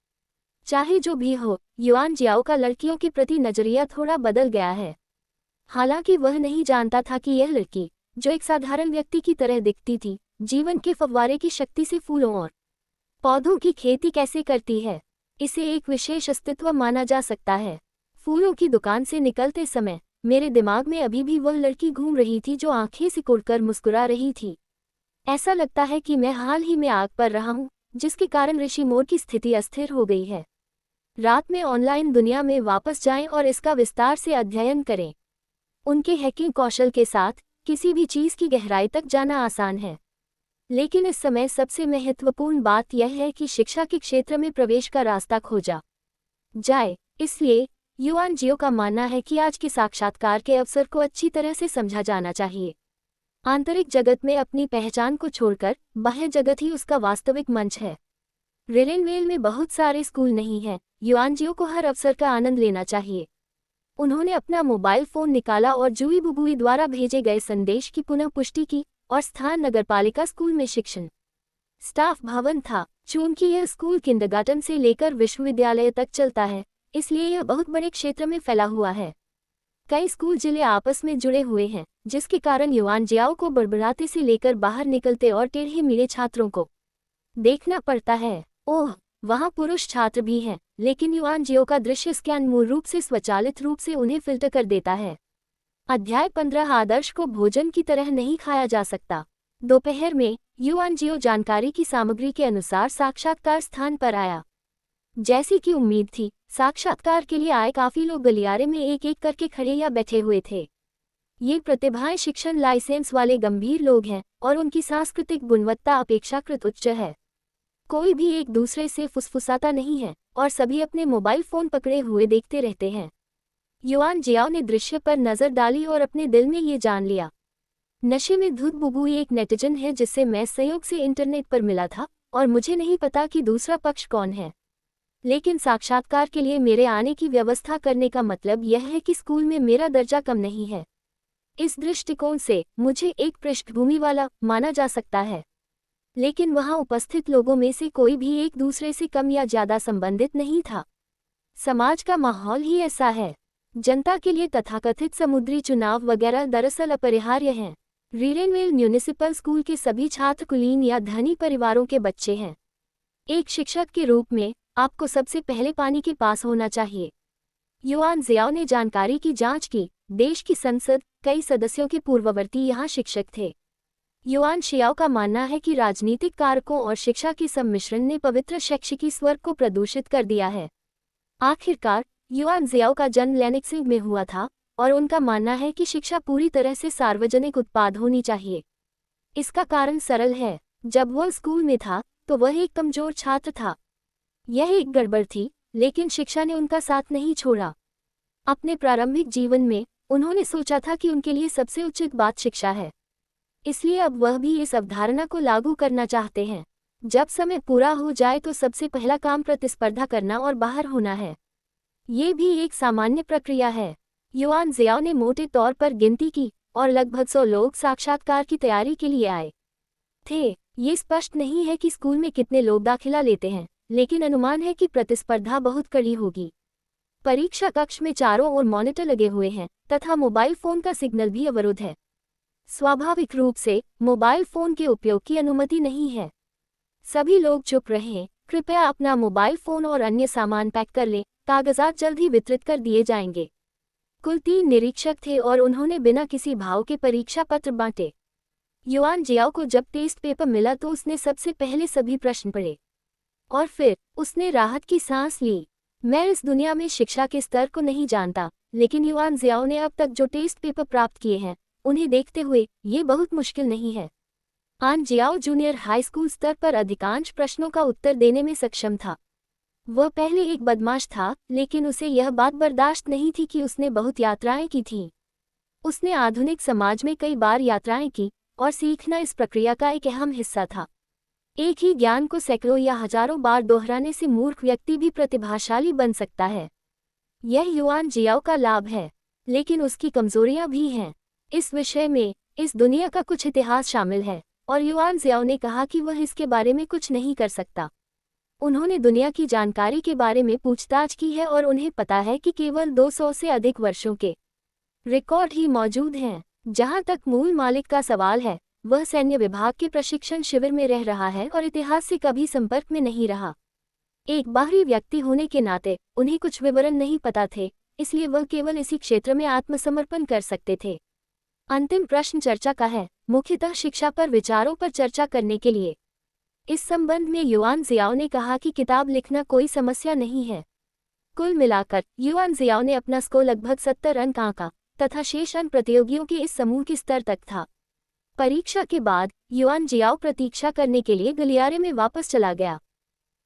चाहे जो भी हो, युआन जियाओ का लड़कियों के प्रति नजरिया थोड़ा बदल गया है। हालांकि वह नहीं जानता था कि यह लड़की, जो एक साधारण व्यक्ति की तरह दिखती थी, जीवन के फव्वारे की शक्ति से फूलों और पौधों की खेती कैसे करती है। इसे एक विशेष अस्तित्व माना जा सकता है। फूलों की दुकान से निकलते समय मेरे दिमाग में अभी भी वह लड़की घूम रही थी जो आंखें सिकुड़कर मुस्कुरा रही थी। ऐसा लगता है कि मैं हाल ही में आग पर रहा हूँ, जिसके कारण ऋषि मोर की स्थिति अस्थिर हो गई है। रात में ऑनलाइन दुनिया में वापस जाएं और इसका विस्तार से अध्ययन करें। उनके हैकिंग कौशल के साथ किसी भी चीज़ की गहराई तक जाना आसान है, लेकिन इस समय सबसे महत्वपूर्ण बात यह है कि शिक्षा के क्षेत्र में प्रवेश का रास्ता खोजा जाए। इसलिए युआन जियो का मानना है कि आज के साक्षात्कार के अवसर को अच्छी तरह से समझा जाना चाहिए। आंतरिक जगत में अपनी पहचान को छोड़कर बाह्य जगत ही उसका वास्तविक मंच है। रिलेनवेल में बहुत सारे स्कूल नहीं हैं। युआन जियो को हर अवसर का आनंद लेना चाहिए। उन्होंने अपना मोबाइल फोन निकाला और जुई बुबुई द्वारा भेजे गए संदेश की पुनः पुष्टि की और स्थान नगरपालिका स्कूल में शिक्षण स्टाफ भवन था। चूंकि यह स्कूल किंडरगार्टन से लेकर विश्वविद्यालय तक चलता है, इसलिए यह बहुत बड़े क्षेत्र में फैला हुआ है। कई स्कूल जिले आपस में जुड़े हुए हैं, जिसके कारण युआन जियाओ को बड़बड़ाते से लेकर बाहर निकलते और टेढ़े मेढ़े छात्रों को देखना पड़ता है। ओह, वहाँ पुरुष छात्र भी हैं, लेकिन युआन जियो का दृश्य स्कैन मूल रूप से स्वचालित रूप से उन्हें फिल्टर कर देता है। अध्याय 15 आदर्श को भोजन की तरह नहीं खाया जा सकता। दोपहर में युआन जियो जानकारी की सामग्री के अनुसार साक्षात्कार स्थान पर आया। जैसी कि उम्मीद थी, साक्षात्कार के लिए आए काफी लोग गलियारे में एक एक करके खड़े या बैठे हुए थे। ये प्रतिभाएं शिक्षण लाइसेंस वाले गंभीर लोग हैं और उनकी सांस्कृतिक गुणवत्ता अपेक्षाकृत उच्च है। कोई भी एक दूसरे से फुसफुसाता नहीं है और सभी अपने मोबाइल फोन पकड़े हुए देखते रहते हैं। युआन जियाओ ने दृश्य पर नजर डाली और अपने दिल में ये जान लिया, नशे में धुत बुबुई एक नेटिजन है जिससे मैं संयोग से इंटरनेट पर मिला था और मुझे नहीं पता कि दूसरा पक्ष कौन है। लेकिन साक्षात्कार के लिए मेरे आने की व्यवस्था करने का मतलब यह है कि स्कूल में मेरा दर्जा कम नहीं है। इस दृष्टिकोण से मुझे एक पृष्ठभूमि वाला माना जा सकता है, लेकिन वहां उपस्थित लोगों में से कोई भी एक दूसरे से कम या ज्यादा संबंधित नहीं था। समाज का माहौल ही ऐसा है। जनता के लिए तथाकथित समुद्री चुनाव वगैरह दरअसल अपरिहार्य हैं। रिलेनवेल म्यूनिसिपल स्कूल के सभी छात्र कुलीन या धनी परिवारों के बच्चे हैं। एक शिक्षक के रूप में आपको सबसे पहले पानी के पास होना चाहिए। युआन जियाओ ने जानकारी की जांच की। देश की संसद कई सदस्यों के पूर्ववर्ती यहाँ शिक्षक थे। युआन जियाओ का मानना है कि राजनीतिक कारकों और शिक्षा के सम्मिश्रण ने पवित्र शैक्षिकी स्वर्ग को प्रदूषित कर दिया है। आखिरकार युआन जियाओ का जन्म लेनेक्सिंग में हुआ था और उनका मानना है कि शिक्षा पूरी तरह से सार्वजनिक उत्पाद होनी चाहिए। इसका कारण सरल है, जब वह स्कूल में था तो वह एक कमजोर छात्र था। यह एक गड़बड़ थी, लेकिन शिक्षा ने उनका साथ नहीं छोड़ा। अपने प्रारंभिक जीवन में उन्होंने सोचा था कि उनके लिए सबसे उचित बात शिक्षा है, इसलिए अब वह भी इस अवधारणा को लागू करना चाहते हैं। जब समय पूरा हो जाए तो सबसे पहला काम प्रतिस्पर्धा करना और बाहर होना है। ये भी एक सामान्य प्रक्रिया है। युआन जियाओ ने मोटे तौर पर गिनती की और लगभग 100 लोग साक्षात्कार की तैयारी के लिए आए थे। ये स्पष्ट नहीं है कि स्कूल में कितने लोग दाखिला लेते हैं, लेकिन अनुमान है कि प्रतिस्पर्धा बहुत कड़ी होगी। परीक्षा कक्ष में चारों ओर मॉनिटर लगे हुए हैं तथा मोबाइल फोन का सिग्नल भी अवरुद्ध है। स्वाभाविक रूप से मोबाइल फोन के उपयोग की अनुमति नहीं है। सभी लोग चुप रहें। कृपया अपना मोबाइल फोन और अन्य सामान पैक कर लें, कागजात जल्द ही वितरित कर दिए जाएंगे। कुल 3 निरीक्षक थे और उन्होंने बिना किसी भाव के परीक्षा पत्र बांटे। युआन जियाओ को जब टेस्ट पेपर मिला तो उसने सबसे पहले सभी प्रश्न पढ़े और फिर उसने राहत की सांस ली। मैं इस दुनिया में शिक्षा के स्तर को नहीं जानता, लेकिन युआन जियाओ ने अब तक जो टेस्ट पेपर प्राप्त किए हैं उन्हें देखते हुए ये बहुत मुश्किल नहीं है। आन जियाओ जूनियर हाई स्कूल स्तर पर अधिकांश प्रश्नों का उत्तर देने में सक्षम था। वह पहले एक बदमाश था, लेकिन उसे यह बात बर्दाश्त नहीं थी कि उसने बहुत यात्राएं की थीं। उसने आधुनिक समाज में कई बार यात्राएं की और सीखना इस प्रक्रिया का एक अहम हिस्सा था। एक ही ज्ञान को सैकड़ों या हजारों बार दोहराने से मूर्ख व्यक्ति भी प्रतिभाशाली बन सकता है। यह युआन जियाओ का लाभ है, लेकिन उसकी कमजोरियां भी हैं। इस विषय में इस दुनिया का कुछ इतिहास शामिल है और युआन जियाओ ने कहा कि वह इसके बारे में कुछ नहीं कर सकता। उन्होंने दुनिया की जानकारी के बारे में पूछताछ की है और उन्हें पता है कि केवल 200 से अधिक वर्षों के रिकॉर्ड ही मौजूद हैं। जहां तक मूल मालिक का सवाल है, वह सैन्य विभाग के प्रशिक्षण शिविर में रह रहा है और इतिहास से कभी संपर्क में नहीं रहा। एक बाहरी व्यक्ति होने के नाते उन्हें कुछ विवरण नहीं पता थे, इसलिए वह केवल इसी क्षेत्र में आत्मसमर्पण कर सकते थे। अंतिम प्रश्न चर्चा का है, मुख्यतः शिक्षा पर विचारों पर चर्चा करने के लिए। इस संबंध में युआन जियाओ ने कहा कि किताब लिखना कोई समस्या नहीं है। कुल मिलाकर युआन जियाओ ने अपना स्कोर लगभग 70 अंक आंका, तथा शेष अन्य प्रतियोगियों के इस समूह के स्तर तक था। परीक्षा के बाद युआन जियाओ प्रतीक्षा करने के लिए गलियारे में वापस चला गया।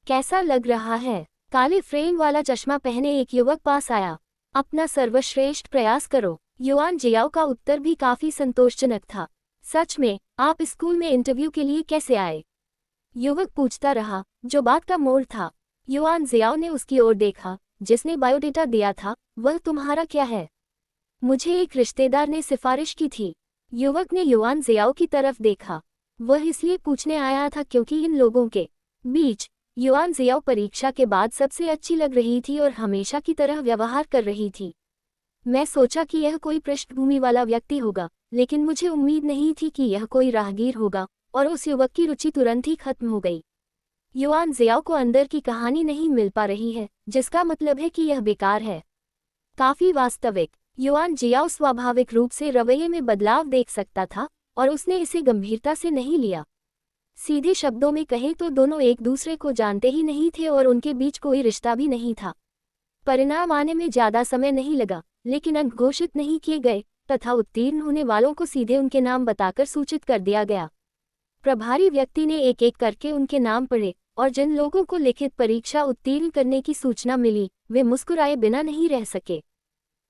कैसा लग रहा है? काले फ्रेम वाला चश्मा पहने एक युवक पास आया। अपना सर्वश्रेष्ठ प्रयास करो। युआन जियाओ का उत्तर भी काफी संतोषजनक था। सच में, आप स्कूल में इंटरव्यू के लिए कैसे आए? युवक पूछता रहा, जो बात का मोड़ था। युआन जियाओ ने उसकी ओर देखा, जिसने बायोडेटा दिया था। वह तुम्हारा क्या है? मुझे एक रिश्तेदार ने सिफारिश की थी। युवक ने युआन जियाओ की तरफ देखा। वह इसलिए पूछने आया था क्योंकि इन लोगों के बीच युआन जियाओ परीक्षा के बाद सबसे अच्छी लग रही थी और हमेशा की तरह व्यवहार कर रही थी। मैं सोचा कि यह कोई पृष्ठभूमि वाला व्यक्ति होगा, लेकिन मुझे उम्मीद नहीं थी कि यह कोई राहगीर होगा, और उस युवक की रुचि तुरंत ही खत्म हो गई। युआन जियाओ को अंदर की कहानी नहीं मिल पा रही है, जिसका मतलब है कि यह बेकार है। काफी वास्तविक। युआन जियाओ स्वाभाविक रूप से रवैये में बदलाव देख सकता था, और उसने इसे गंभीरता से नहीं लिया। सीधे शब्दों में कहें तो दोनों एक दूसरे को जानते ही नहीं थे और उनके बीच कोई रिश्ता भी नहीं था। परिणाम आने में ज्यादा समय नहीं लगा, लेकिन अंक घोषित नहीं किए गए तथा उत्तीर्ण होने वालों को सीधे उनके नाम बताकर सूचित कर दिया गया। प्रभारी व्यक्ति ने एक एक करके उनके नाम पढ़े, और जिन लोगों को लिखित परीक्षा उत्तीर्ण करने की सूचना मिली, वे मुस्कुराए बिना नहीं रह सके।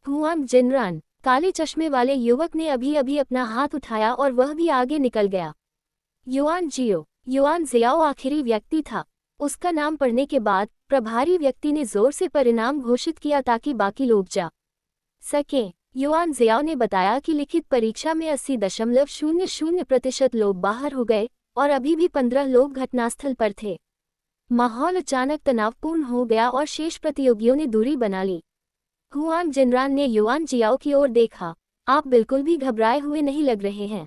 हुआंग जिनरान, काले चश्मे वाले युवक ने अभी अभी अपना हाथ उठाया और वह भी आगे निकल गया। युआन जियाओ आखिरी व्यक्ति था। उसका नाम पढ़ने के बाद प्रभारी व्यक्ति ने जोर से परिणाम घोषित किया ताकि बाकी लोग जा सके। युआन जियाओ ने बताया कि लिखित परीक्षा में 80.00% लोग बाहर हो गए और अभी भी 15 लोग घटनास्थल पर थे। माहौल अचानक तनावपूर्ण हो गया और शेष प्रतियोगियों ने दूरी बना ली। हुआंग जिनरान ने युआन जियाओ की ओर देखा। आप बिल्कुल भी घबराए हुए नहीं लग रहे हैं।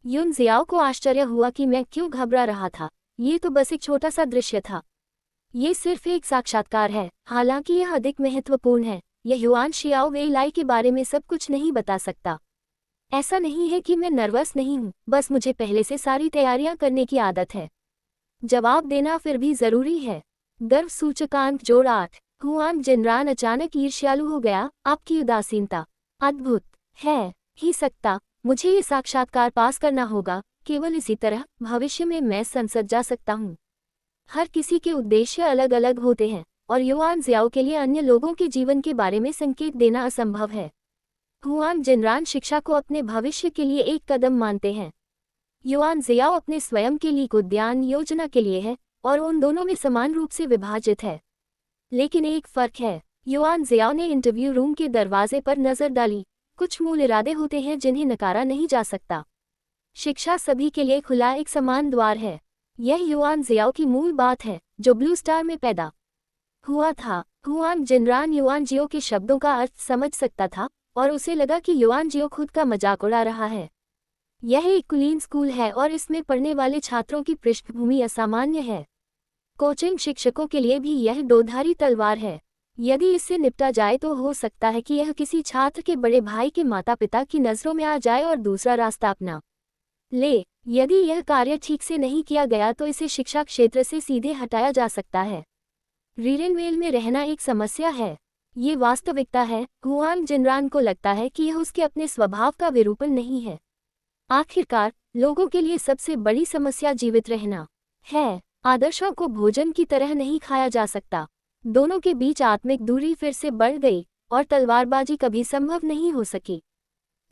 युन जियाओ को आश्चर्य हुआ कि मैं क्यों घबरा रहा था। ये तो बस एक छोटा सा दृश्य था। ये सिर्फ एक साक्षात्कार है, हालांकि यह अधिक महत्वपूर्ण है। यह युआन शियाओ वेइलाई के बारे में सब कुछ नहीं बता सकता। ऐसा नहीं है कि मैं नर्वस नहीं हूँ, बस मुझे पहले से सारी तैयारियां करने की आदत है। जवाब देना फिर भी जरूरी है। गर्व सूचकांक जोड़ 8। हुआंग जिनरान अचानक ईर्ष्यालु हो गया। आपकी उदासीनता अद्भुत है ही सकता। मुझे ये साक्षात्कार पास करना होगा। केवल इसी तरह भविष्य में मैं संसद जा सकता हूँ। हर किसी के उद्देश्य अलग अलग होते हैं, और युआन जियाओ के लिए अन्य लोगों के जीवन के बारे में संकेत देना असंभव है। हुआंग जिनरान शिक्षा को अपने भविष्य के लिए एक कदम मानते हैं। युआन जियाओ अपने स्वयं के लिए उद्यान योजना के लिए है, और उन दोनों में समान रूप से विभाजित है। लेकिन एक फर्क है। युआन जियाओ ने इंटरव्यू रूम के दरवाजे पर नजर डाली। कुछ मूल इरादे होते हैं जिन्हें नकारा नहीं जा सकता। शिक्षा सभी के लिए खुला एक समान द्वार है। यह युआन जियाओ की मूल बात है, जो ब्लू स्टार में पैदा हुआ था। हुआंग जिनरान युआन जियो के शब्दों का अर्थ समझ सकता था, और उसे लगा कि युआन जियो खुद का मजाक उड़ा रहा है। यह एक कुलीन स्कूल है और इसमें पढ़ने वाले छात्रों की पृष्ठभूमि असामान्य है। कोचिंग शिक्षकों के लिए भी यह दोधारी तलवार है। यदि इससे निपटा जाए तो हो सकता है कि यह किसी छात्र के बड़े भाई के माता पिता की नज़रों में आ जाए और दूसरा रास्ता अपना ले। यदि यह कार्य ठीक से नहीं किया गया तो इसे शिक्षा क्षेत्र से सीधे हटाया जा सकता है। रीरेनवेल में रहना एक समस्या है। ये वास्तविकता है। हुआंग जिनरान को लगता है कि यह उसके अपने स्वभाव का विरूपण नहीं है। आखिरकार लोगों के लिए सबसे बड़ी समस्या जीवित रहना है। आदर्शों को भोजन की तरह नहीं खाया जा सकता। दोनों के बीच आत्मिक दूरी फिर से बढ़ गई, और तलवारबाजी कभी संभव नहीं हो सकी।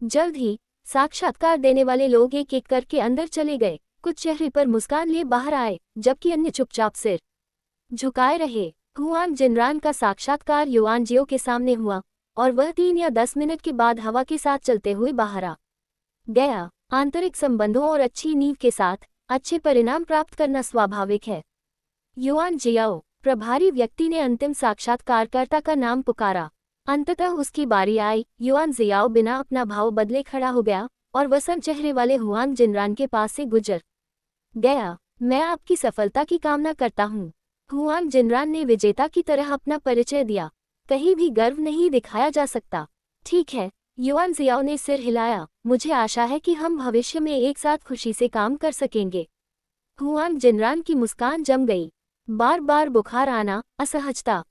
जल्द ही साक्षात्कार देने वाले लोग एक एक करके अंदर चले गए। कुछ चेहरे पर मुस्कान लिए बाहर आए, जबकि अन्य चुपचाप सिर झुकाए रहे। हुआंग जिनरान का साक्षात्कार युआन जियो के सामने हुआ, और वह 3 या 10 मिनट के बाद हवा के साथ चलते हुए बाहर आ गया। आंतरिक संबंधों और अच्छी नींव के साथ अच्छे परिणाम प्राप्त करना स्वाभाविक है। युआन जियाओ, प्रभारी व्यक्ति ने अंतिम साक्षात्कारकर्ता का नाम पुकारा। अंततः उसकी बारी आई। युआन जियाओ बिना अपना भाव बदले खड़ा हो गया और वसम चेहरे वाले हुआंग जिनरान के पास से गुजर गया। मैं आपकी सफलता की कामना करता हूँ। हुआंग जिनरान ने विजेता की तरह अपना परिचय दिया। कहीं भी गर्व नहीं दिखाया जा सकता। ठीक है, युआन जियाओ ने सिर हिलाया। मुझे आशा है कि हम भविष्य में एक साथ खुशी से काम कर सकेंगे। हुआंग जिनरान की मुस्कान जम गई। बार बार बुखार आना, असहजता,